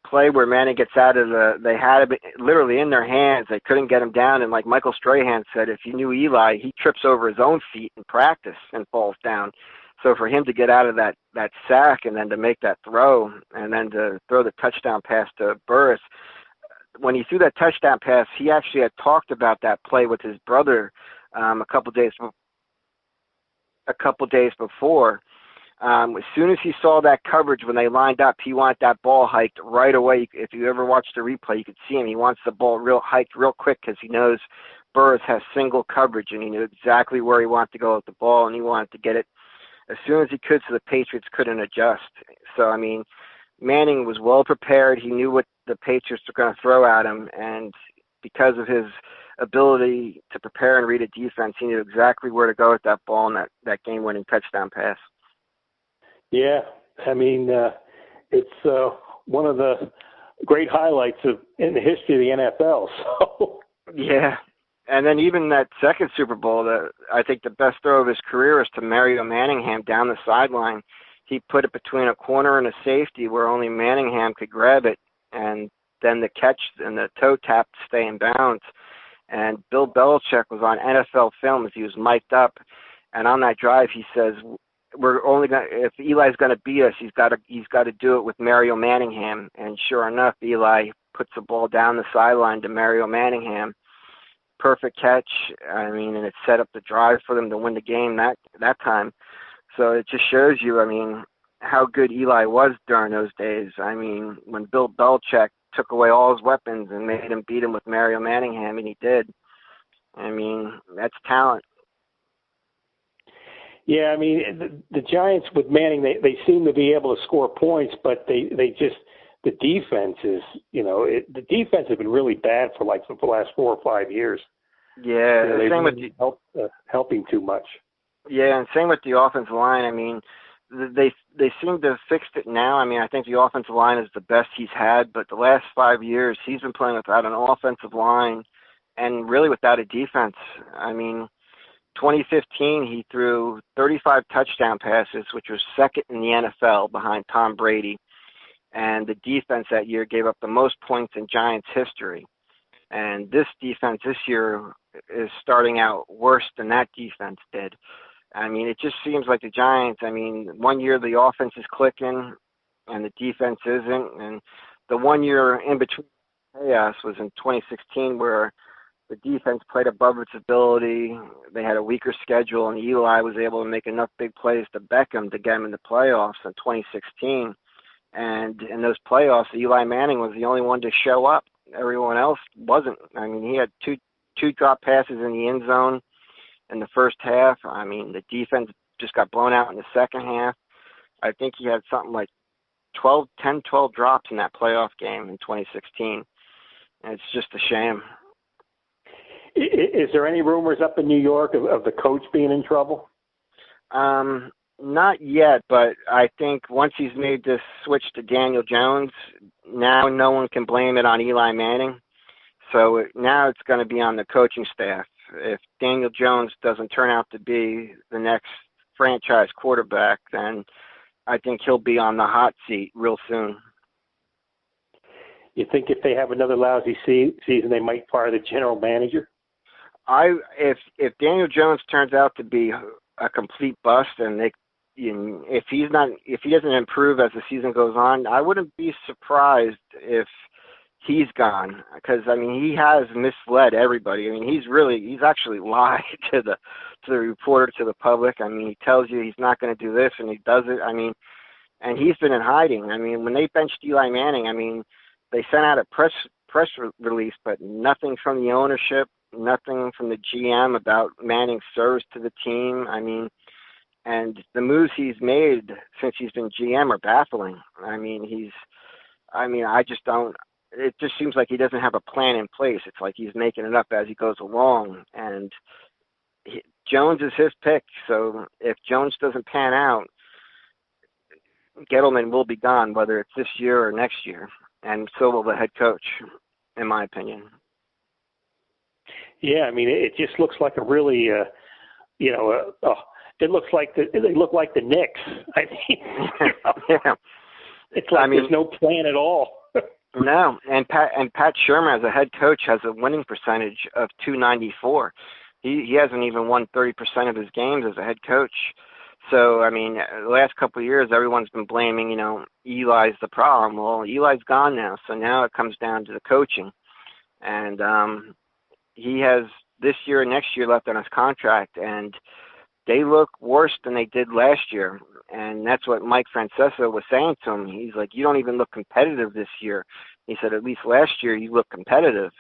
play where Manning gets out of they had it literally in their hands. They couldn't get him down. And like Michael Strahan said, if you knew Eli, he trips over his own feet in practice and falls down. So for him to get out of that sack and then to make that throw and then to throw the touchdown pass to Burris, when he threw that touchdown pass, he actually had talked about that play with his brother a couple days before. As soon as he saw that coverage when they lined up, he wanted that ball hiked right away. If you ever watched the replay, you could see him. He wants the ball hiked real quick because he knows Burris has single coverage, and he knew exactly where he wanted to go with the ball, and he wanted to get it as soon as he could so the Patriots couldn't adjust. So, I mean, Manning was well prepared. He knew what the Patriots were going to throw at him, and because of his ability to prepare and read a defense, he knew exactly where to go with that ball and that game-winning touchdown pass. Yeah, I mean, it's one of the great highlights in the history of the NFL. So yeah, and then even that second Super Bowl, I think the best throw of his career is to Mario Manningham down the sideline. He put it between a corner and a safety where only Manningham could grab it, and then the catch and the toe tap to stay in bounds. And Bill Belichick was on NFL film as he was mic'd up, and on that drive he says, "We're only going if Eli's going to beat us, he's got to do it with Mario Manningham." And sure enough, Eli puts the ball down the sideline to Mario Manningham. Perfect catch. I mean, and it set up the drive for them to win the game that time. So it just shows you, I mean, how good Eli was during those days. I mean, when Bill Belichick took away all his weapons and made him beat him with Mario Manningham, and he did. I mean, that's talent. Yeah, I mean, the Giants with Manning, they seem to be able to score points, but they just, the defense is, the defense has been really bad for the last 4 or 5 years. Yeah, they've same been helping too much. Yeah, and same with the offensive line. I mean, they seem to have fixed it now. I mean, I think the offensive line is the best he's had, but the last 5 years he's been playing without an offensive line and really without a defense. I mean, 2015, he threw 35 touchdown passes, which was second in the NFL behind Tom Brady. And the defense that year gave up the most points in Giants history. And this defense this year is starting out worse than that defense did. I mean, it just seems like the Giants, I mean, 1 year the offense is clicking and the defense isn't. And the 1 year in between chaos was in 2016 where the defense played above its ability. They had a weaker schedule, and Eli was able to make enough big plays to Beckham to get him in the playoffs in 2016. And in those playoffs, Eli Manning was the only one to show up. Everyone else wasn't. I mean, he had two drop passes in the end zone in the first half. I mean, the defense just got blown out in the second half. I think he had something like 12 drops in that playoff game in 2016. And it's just a shame. Is there any rumors up in New York of the coach being in trouble? Not yet, but I think once he's made this switch to Daniel Jones, now no one can blame it on Eli Manning. So now it's going to be on the coaching staff. If Daniel Jones doesn't turn out to be the next franchise quarterback, then I think he'll be on the hot seat real soon. You think if they have another lousy season, they might fire the general manager? If Daniel Jones turns out to be a complete bust, and if he doesn't improve as the season goes on, I wouldn't be surprised if he's gone, because I mean he has misled everybody. I mean he's actually lied to the reporter, to the public. I mean he tells you he's not going to do this and he does it. I mean, and he's been in hiding. I mean when they benched Eli Manning, I mean they sent out a press release, but nothing from the ownership, nothing from the GM about Manning's service to the team. I mean, and the moves he's made since he's been GM are baffling. I mean I just don't. It just seems like he doesn't have a plan in place. It's like he's making it up as he goes along. And Jones is his pick. So if Jones doesn't pan out, Gettleman will be gone, whether it's this year or next year. And so will the head coach, in my opinion. Yeah, I mean, it just looks like a really, it looks like they look like the Knicks. I mean, yeah. It's like there's no plan at all. No, and Pat Shermer as a head coach has a winning percentage of .294. He hasn't even won 30% of his games as a head coach. So I mean, the last couple of years, everyone's been blaming, Eli's the problem. Well, Eli's gone now, so now it comes down to the coaching, and he has this year and next year left on his contract, and they look worse than they did last year. And that's what Mike Francesa was saying to him. He's like, you don't even look competitive this year. He said, at least last year you looked competitive.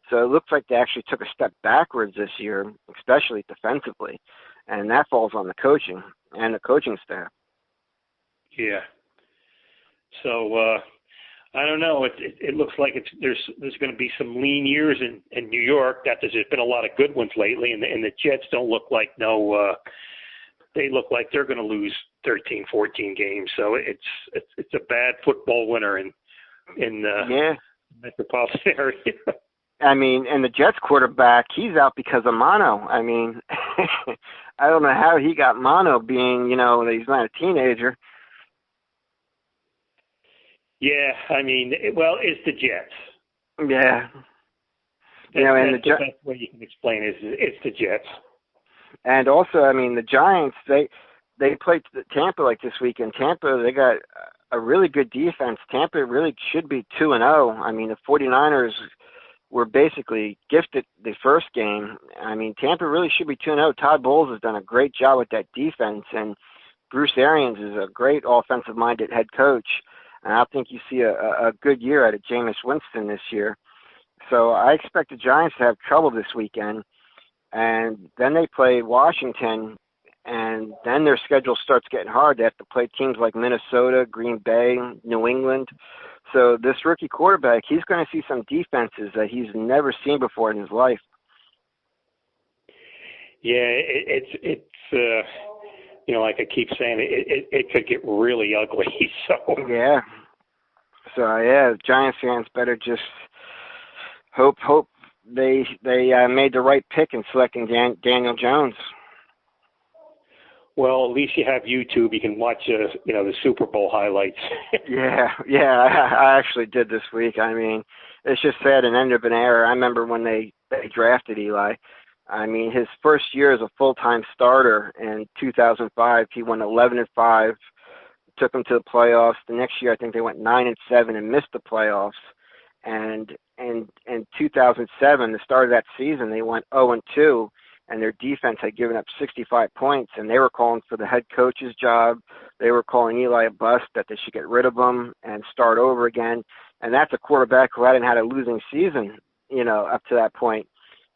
So it looks like they actually took a step backwards this year, especially defensively. And that falls on the coaching and the coaching staff. Yeah. So I don't know. It looks like there's going to be some lean years in New York. That there's been a lot of good ones lately, and the Jets don't look like they look like they're going to lose 13, 14 games. So it's a bad football winter in metropolitan area. I mean, and the Jets quarterback, he's out because of mono. I mean, I don't know how he got mono, being that he's not a teenager. Yeah, I mean, it's the Jets. Yeah. And the best way you can explain it is it's the Jets. And also, I mean, the Giants, they played Tampa like this weekend. Tampa, they got a really good defense. Tampa really should be 2-0. I mean, the 49ers were basically gifted the first game. I mean, Tampa really should be 2-0. Todd Bowles has done a great job with that defense, and Bruce Arians is a great offensive-minded head coach. And I think you see a good year out of Jameis Winston this year. So I expect the Giants to have trouble this weekend. And then they play Washington, and then their schedule starts getting hard. They have to play teams like Minnesota, Green Bay, New England. So this rookie quarterback, he's going to see some defenses that he's never seen before in his life. Yeah, it's like I keep saying, it could get really ugly. So yeah. So Giants fans better just hope they made the right pick in selecting Daniel Jones. Well, at least you have YouTube. You can watch, the Super Bowl highlights. Yeah, I actually did this week. I mean, it's just sad, an end of an era. I remember when they drafted Eli. I mean, his first year as a full-time starter in 2005, he won 11-5, took them to the playoffs. The next year, I think they went 9-7 and missed the playoffs. And in 2007, the start of that season, they went 0-2, and their defense had given up 65 points, and they were calling for the head coach's job. They were calling Eli a bust, that they should get rid of him and start over again. And that's a quarterback who hadn't had a losing season, up to that point.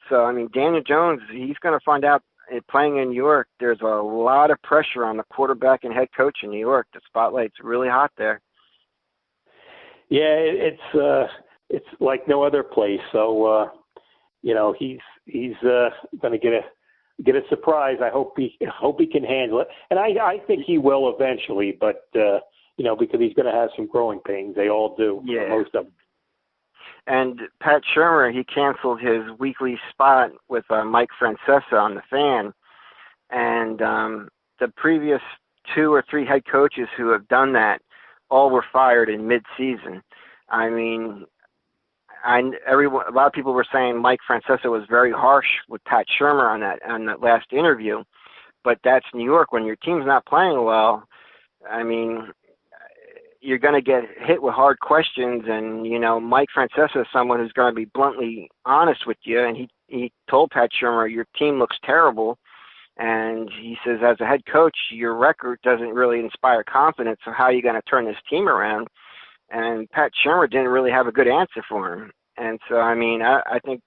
So, I mean, Daniel Jones, he's going to find out, playing in New York, there's a lot of pressure on the quarterback and head coach in New York. The spotlight's really hot there. Yeah, it's like no other place. So, he's going to get get a surprise. I hope he can handle it, and I think he will eventually. But because he's going to have some growing pains. They all do. Yeah. Most of them. And Pat Shurmur, he canceled his weekly spot with Mike Francesa on The Fan. And the previous 2 or 3 head coaches who have done that all were fired in mid-season. I mean, a lot of people were saying Mike Francesa was very harsh with Pat Shurmur on that last interview. But that's New York. When your team's not playing well, I mean, you're going to get hit with hard questions, and, Mike Francesa is someone who's going to be bluntly honest with you, and he told Pat Shurmur, your team looks terrible, and he says, as a head coach, your record doesn't really inspire confidence, so how are you going to turn this team around? And Pat Shurmur didn't really have a good answer for him. And so, I think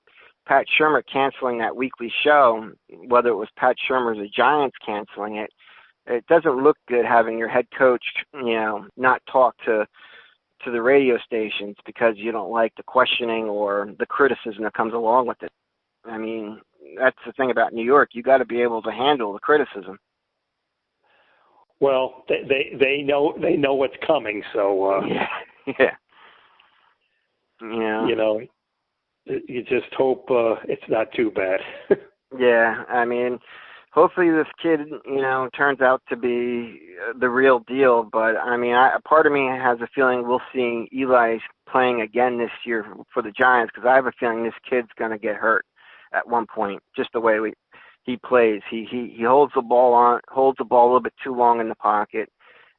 Pat Shurmur canceling that weekly show, whether it was Pat Shurmur or the Giants canceling it, it doesn't look good having your head coach, not talk to the radio stations because you don't like the questioning or the criticism that comes along with it. I mean, that's the thing about New York. You got to be able to handle the criticism. Well, they know what's coming, so yeah. You just hope it's not too bad. Yeah, I mean, hopefully this kid, turns out to be the real deal. But, part of me has a feeling we'll see Eli playing again this year for the Giants because I have a feeling this kid's going to get hurt at one point, just the way he plays. He holds the ball a little bit too long in the pocket,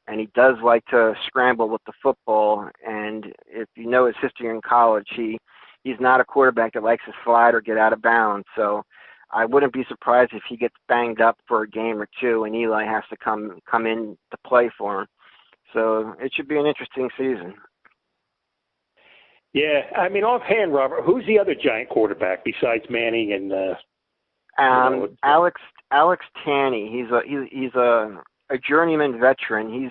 and he does like to scramble with the football. And if you know his history in college, he's not a quarterback that likes to slide or get out of bounds. So I wouldn't be surprised if he gets banged up for a game or two and Eli has to come in to play for him. So it should be an interesting season. Yeah, offhand, Robert, who's the other Giant quarterback besides Manning and Alex Tanney? He's a journeyman veteran.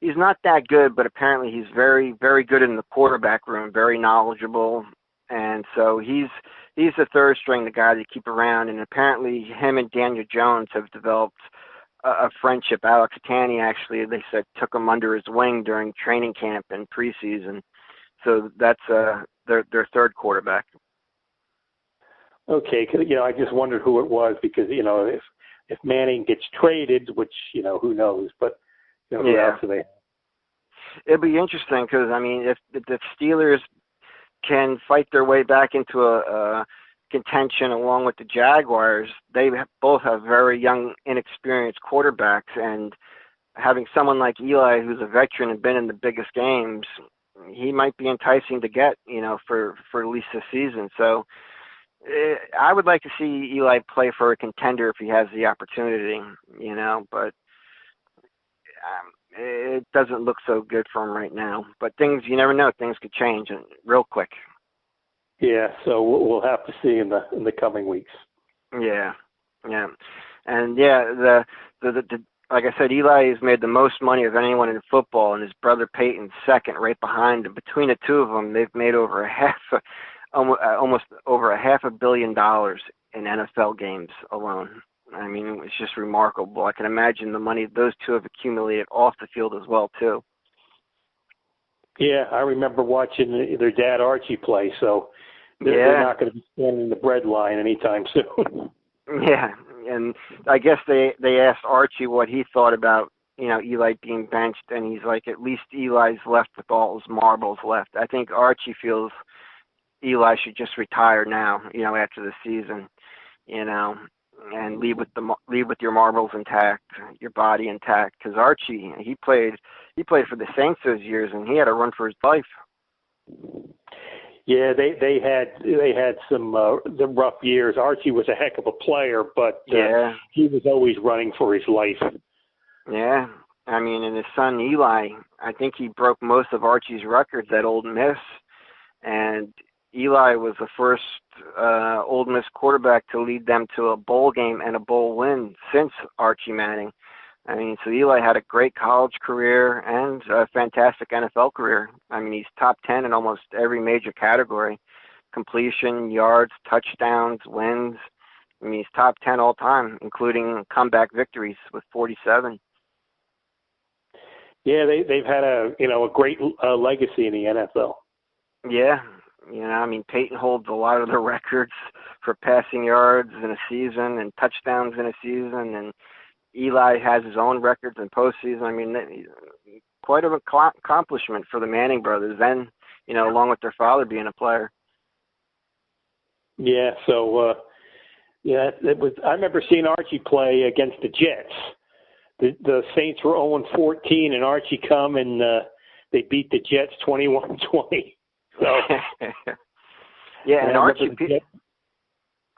He's not that good, but apparently he's very, very good in the quarterback room, very knowledgeable. And so he's the third string, the guy to keep around. And apparently him and Daniel Jones have developed a friendship. Alex Tanney, actually, they said, took him under his wing during training camp and preseason. So that's their third quarterback. Okay, because I just wondered who it was because if Manning gets traded, which who knows, but who else are they? It'll be interesting because if the Steelers can fight their way back into a contention along with the Jaguars, they both have very young, inexperienced quarterbacks, and having someone like Eli who's a veteran and been in the biggest games, he might be enticing to get, for at least this season. So I would like to see Eli play for a contender if he has the opportunity, but it doesn't look so good for him right now. But you never know, things could change real quick. Yeah, so we'll have to see in the coming weeks. Yeah, and the like I said, Eli has made the most money of anyone in football, and his brother Peyton's second, right behind him. Between the two of them, they've made almost over $500 million in NFL games alone. It's just remarkable. I can imagine the money those two have accumulated off the field as well, too. Yeah, I remember watching their dad Archie play, so they're not going to be standing in the bread line anytime soon. Yeah, and I guess they asked Archie what he thought about, Eli being benched, and he's like, at least Eli's left with all his marbles left. I think Archie feels Eli should just retire now, after the season, and leave with your marbles intact, your body intact. Because Archie, he played for the Saints those years, and he had to run for his life. Yeah, they had some rough years. Archie was a heck of a player, but he was always running for his life. Yeah, and his son Eli, I think he broke most of Archie's records at Ole Miss, and Eli was the first Ole Miss quarterback to lead them to a bowl game and a bowl win since Archie Manning. So Eli had a great college career and a fantastic NFL career. He's top 10 in almost every major category: completion, yards, touchdowns, wins. I mean, he's top 10 all time, including comeback victories with 47. Yeah, they've had a great legacy in the NFL. Yeah, I mean, Peyton holds a lot of the records for passing yards in a season and touchdowns in a season, and Eli has his own records in postseason. I mean, quite an accomplishment for the Manning brothers, and along with their father being a player. Yeah, so it was. I remember seeing Archie play against the Jets. The Saints were 0-14, and Archie come and they beat the Jets 21-20. So yeah, and Archie.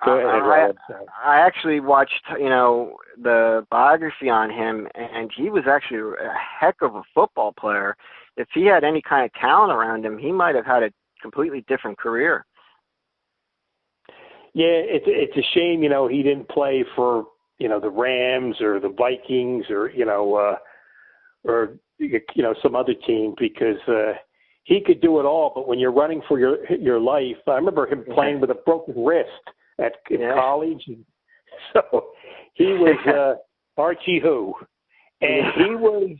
Go ahead, I actually watched, the biography on him, and he was actually a heck of a football player. If he had any kind of talent around him, he might have had a completely different career. Yeah, it's a shame, he didn't play for, the Rams or the Vikings or some other team, because he could do it all. But when you're running for your life, I remember him playing with a broken wrist in college. And so he was Archie Who. And he was,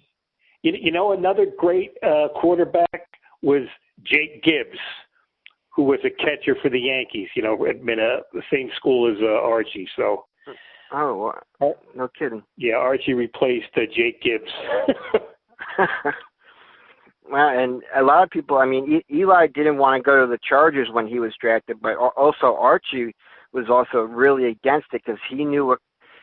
another great quarterback was Jake Gibbs, who was a catcher for the Yankees, had been the same school as Archie. So. Oh, no kidding. Yeah, Archie replaced Jake Gibbs. Well, and a lot of people, I mean, Eli didn't want to go to the Chargers when he was drafted, but also Archie was also really against it because he knew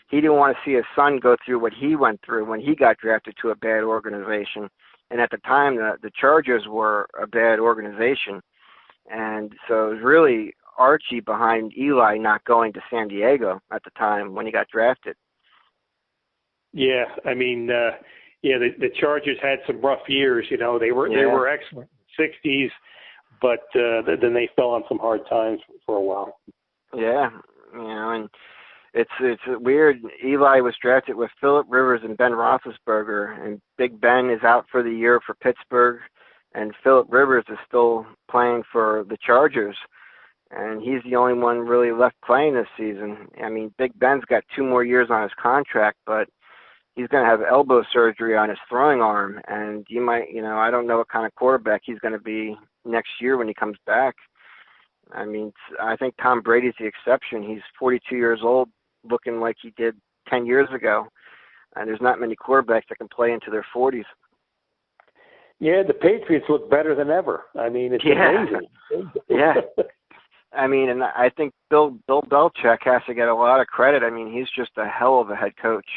he didn't want to see his son go through what he went through when he got drafted to a bad organization. And at the time, the Chargers were a bad organization. And so it was really Archie behind Eli not going to San Diego at the time when he got drafted. Yeah, I mean, the Chargers had some rough years. They were excellent in the 60s, but then they fell on some hard times for a while. Yeah, and it's weird. Eli was drafted with Phillip Rivers and Ben Roethlisberger, and Big Ben is out for the year for Pittsburgh, and Phillip Rivers is still playing for the Chargers. And he's the only one really left playing this season. I mean, Big Ben's got 2 more years on his contract, but he's going to have elbow surgery on his throwing arm. And you might, I don't know what kind of quarterback he's going to be next year when he comes back. I mean, I think Tom Brady's the exception. He's 42 years old, looking like he did 10 years ago. And there's not many quarterbacks that can play into their 40s. Yeah, the Patriots look better than ever. I mean, it's amazing. Yeah. I mean, and I think Bill Belichick has to get a lot of credit. I mean, he's just a hell of a head coach.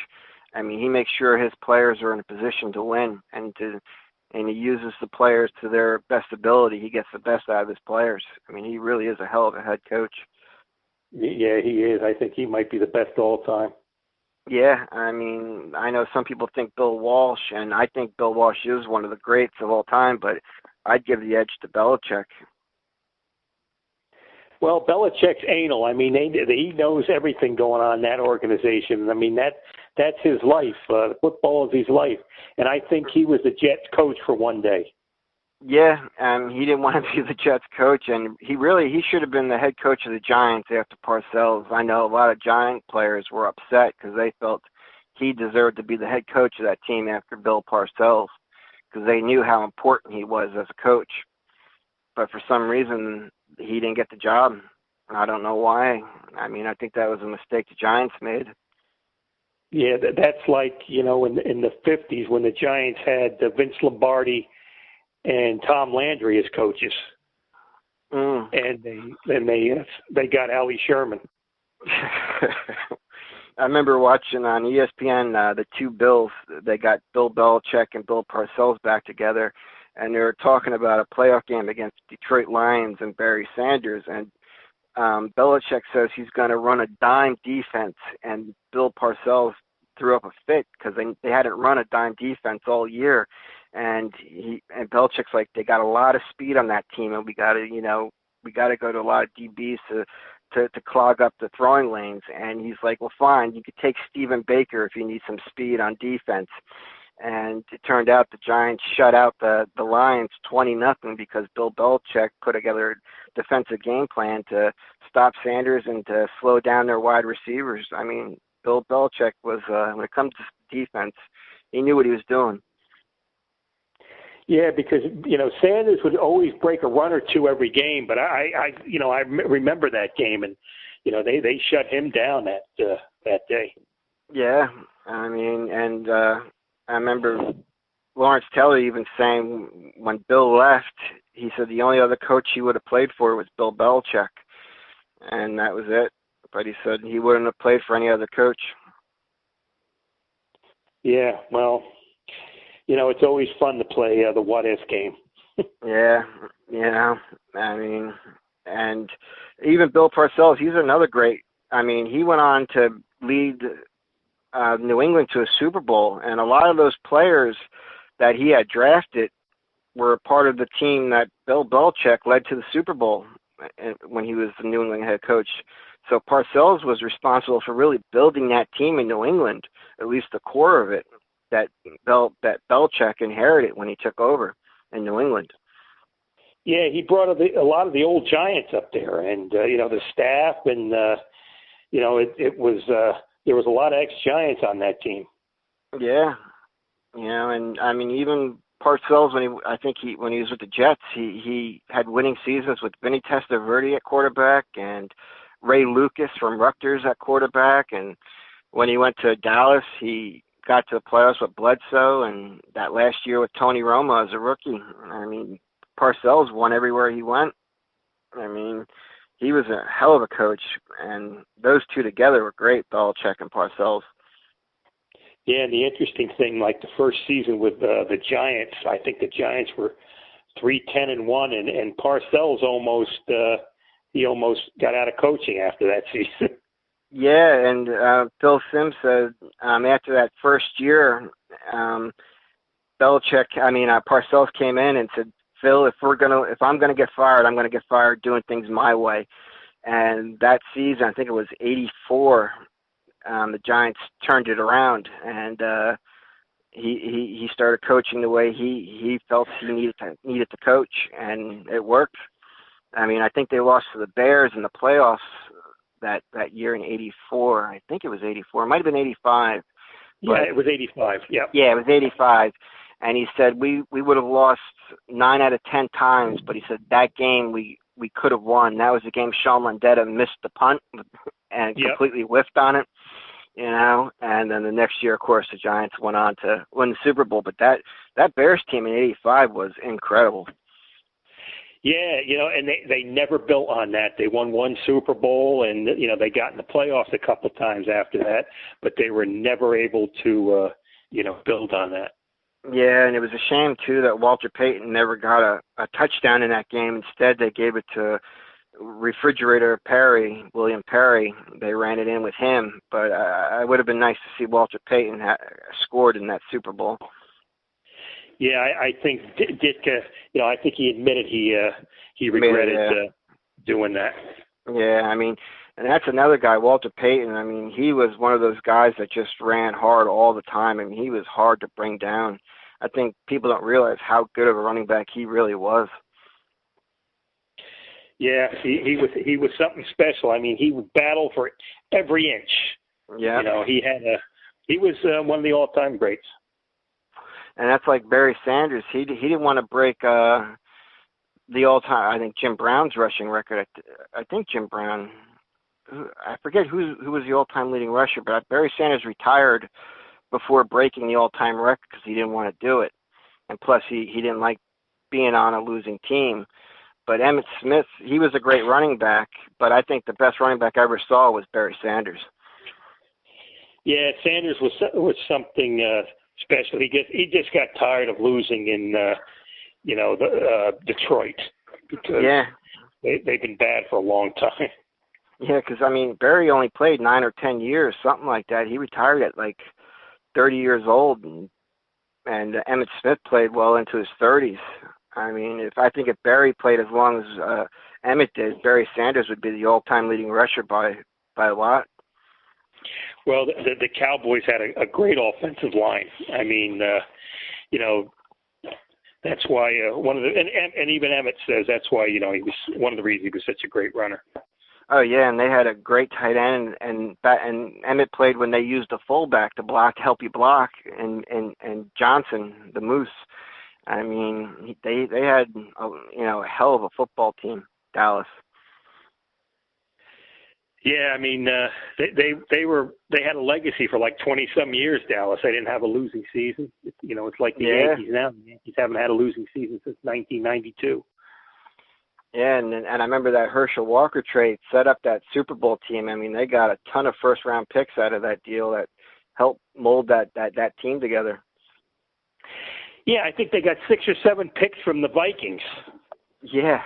I mean, he makes sure his players are in a position to win, and he uses the players to their best ability. He gets the best out of his players. I mean, he really is a hell of a head coach. Yeah, he is. I think he might be the best all time. Yeah, I mean, I know some people think Bill Walsh, and I think Bill Walsh is one of the greats of all time, but I'd give the edge to Belichick. Well, Belichick's anal. I mean, he knows everything going on in that organization. I mean, that's his life. Football is his life. And I think he was the Jets coach for one day. Yeah, he didn't want to be the Jets coach, and he should have been the head coach of the Giants after Parcells. I know a lot of Giant players were upset because they felt he deserved to be the head coach of that team after Bill Parcells because they knew how important he was as a coach. But for some reason, he didn't get the job. I don't know why. I mean, I think that was a mistake the Giants made. Yeah, that's like, in the 50s when the Giants had Vince Lombardi and Tom Landry as coaches. And they got Allie Sherman. I remember watching on ESPN the two Bills. They got Bill Belichick and Bill Parcells back together, and they were talking about a playoff game against Detroit Lions and Barry Sanders. And Belichick says he's going to run a dime defense, and Bill Parcells threw up a fit because they hadn't run a dime defense all year. And Belichick's like, they got a lot of speed on that team, and we got to go to a lot of DBs to clog up the throwing lanes. And he's like, well, fine, you could take Stephen Baker if you need some speed on defense. and it turned out the Giants shut out the Lions 20-0 because Bill Belichick put together a defensive game plan to stop Sanders and to slow down their wide receivers. I mean, Bill Belichick was, when it comes to defense, he knew what he was doing. Yeah, because, Sanders would always break a run or two every game, but I remember that game, and, they shut him down that day. Yeah, I mean, and I remember Lawrence Taylor even saying when Bill left, he said the only other coach he would have played for was Bill Belichick, and that was it. But he said he wouldn't have played for any other coach. Yeah, well, it's always fun to play the what-if game. Yeah, I mean, and even Bill Parcells, he's another great. I mean, he went on to lead New England to a Super Bowl, and a lot of those players that he had drafted were part of the team that Bill Belichick led to the Super Bowl when he was the New England head coach. So Parcells was responsible for really building that team in New England, at least the core of it, that Belichick inherited when he took over in New England. Yeah, he brought a lot of the old Giants up there, and the staff, and it was there was a lot of ex-Giants on that team. Yeah, and I mean even Parcells when he was with the Jets, he had winning seasons with Vinny Testaverde at quarterback and Ray Lucas from Rutgers at quarterback, and when he went to Dallas, he got to the playoffs with Bledsoe, and that last year with Tony Romo as a rookie. I mean, Parcells won everywhere he went. I mean, he was a hell of a coach, and those two together were great, Belichick and Parcells. Yeah, and the interesting thing, like the first season with the Giants, I think the Giants were 3-10-1, and Parcells almost got out of coaching after that season. Yeah, and Phil Simms said after that first year, Parcells came in and said, Phil, if I'm gonna get fired, I'm gonna get fired doing things my way. And that season, I think it was '84, the Giants turned it around, and he started coaching the way he felt he needed to coach, and it worked. I mean, I think they lost to the Bears in the playoffs that year in '84. I think it was '84. It might have been '85. Yeah, it was '85. Yeah. Yeah, it was '85. And he said we would have lost 9 out of 10 times, but he said that game we could have won. That was the game Sean Landeta missed the punt and completely whiffed on it, And then the next year, of course, the Giants went on to win the Super Bowl. But that Bears team in '85 was incredible. Yeah, and they never built on that. They won one Super Bowl, and they got in the playoffs a couple of times after that, but they were never able to build on that. Yeah, and it was a shame, too, that Walter Payton never got a touchdown in that game. Instead, they gave it to Refrigerator Perry, William Perry. They ran it in with him. But it would have been nice to see Walter Payton scored in that Super Bowl. Yeah, I think Ditka, I think he admitted he regretted doing that. Yeah, I mean, and that's another guy, Walter Payton. I mean, he was one of those guys that just ran hard all the time. I mean, he was hard to bring down. I think people don't realize how good of a running back he really was. Yeah, he was something special. I mean, he would battle for every inch. Yeah. He was one of the all-time greats. And that's like Barry Sanders. He didn't want to break the all-time, I think, Jim Brown's rushing record. I think Jim Brown, I forget who was the all-time leading rusher, but Barry Sanders retired before breaking the all-time record because he didn't want to do it. And plus, he didn't like being on a losing team. But Emmitt Smith, he was a great running back, but I think the best running back I ever saw was Barry Sanders. Yeah, Sanders was something special. He just got tired of losing in Detroit because they've been bad for a long time. Yeah, because I mean Barry only played 9 or 10 years, something like that. He retired at like 30 years old, and Emmitt Smith played well into his 30s. I mean, if Barry played as long as Emmitt did, Barry Sanders would be the all-time leading rusher by a lot. Well, the Cowboys had a great offensive line. I mean, that's why one of the and even Emmett says that's why he was one of the reasons he was such a great runner. Oh yeah, and they had a great tight end, and Emmett played when they used a fullback to help you block, and Johnson, the Moose. I mean, they had a hell of a football team, Dallas. Yeah, I mean, they had a legacy for like 20-some years. Dallas, they didn't have a losing season. It's like the Yankees now. The Yankees haven't had a losing season since 1992. Yeah, and I remember that Herschel Walker trade set up that Super Bowl team. I mean, they got a ton of first-round picks out of that deal that helped mold that team together. Yeah, I think they got 6 or 7 picks from the Vikings. Yeah,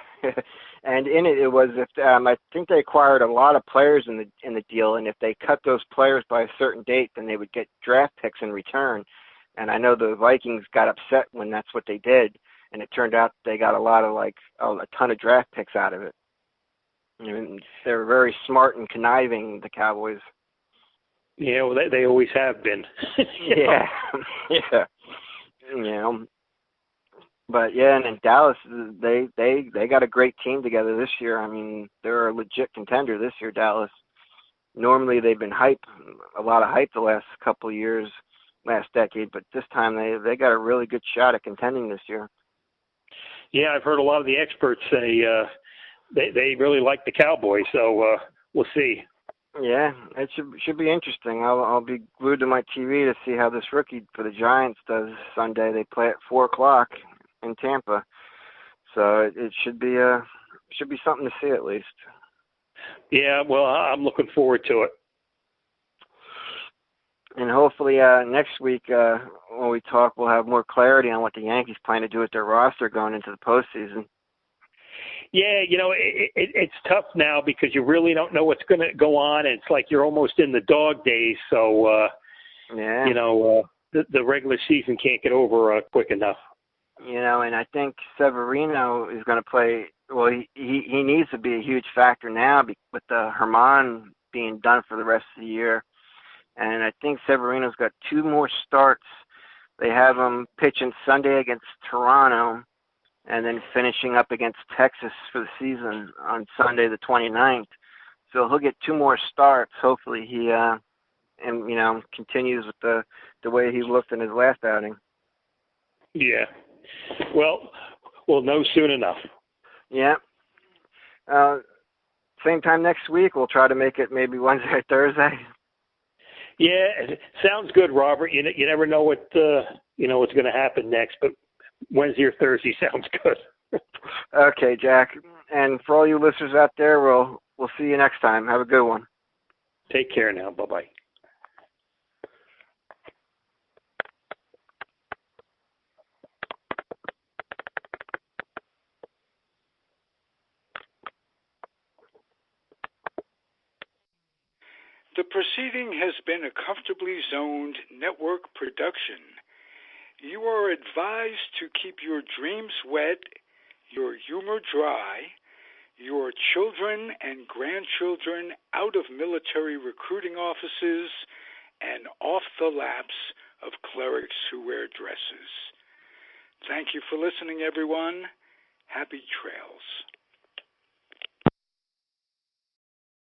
and in it was I think they acquired a lot of players in the deal, and if they cut those players by a certain date, then they would get draft picks in return. And I know the Vikings got upset when that's what they did, and it turned out they got a ton of draft picks out of it. They were very smart and conniving, the Cowboys. Yeah, well, they always have been. Yeah, yeah. But yeah, and in Dallas, they got a great team together this year. I mean, they're a legit contender this year, Dallas. Normally they've been a lot of hype the last couple of years, last decade, but this time they got a really good shot at contending this year. Yeah, I've heard a lot of the experts say they really like the Cowboys, so we'll see. Yeah, it should be interesting. I'll be glued to my TV to see how this rookie for the Giants does Sunday. They play at 4:00 in Tampa, so it should be something to see at least. Yeah, well, I'm looking forward to it. And hopefully next week when we talk, we'll have more clarity on what the Yankees plan to do with their roster going into the postseason. Yeah, it's tough now because you really don't know what's going to go on. And it's like you're almost in the dog days. So, the regular season can't get over quick enough. And I think Severino is going to play. Well, he needs to be a huge factor now with the Herman being done for the rest of the year. And I think Severino's got 2 more starts. They have him pitching Sunday against Toronto, and then finishing up against Texas for the season on Sunday the 29th. So he'll get 2 more starts. Hopefully he continues with the way he looked in his last outing. Yeah. Well, we'll know soon enough. Yeah. Same time next week. We'll try to make it maybe Wednesday or Thursday. Yeah, it sounds good, Robert. You never know what's going to happen next, but Wednesday or Thursday sounds good. Okay, Jack. And for all you listeners out there, we'll see you next time. Have a good one. Take care now. Bye-bye. The proceeding has been a comfortably zoned network production. You are advised to keep your dreams wet, your humor dry, your children and grandchildren out of military recruiting offices and off the laps of clerics who wear dresses. Thank you for listening, everyone. Happy trails.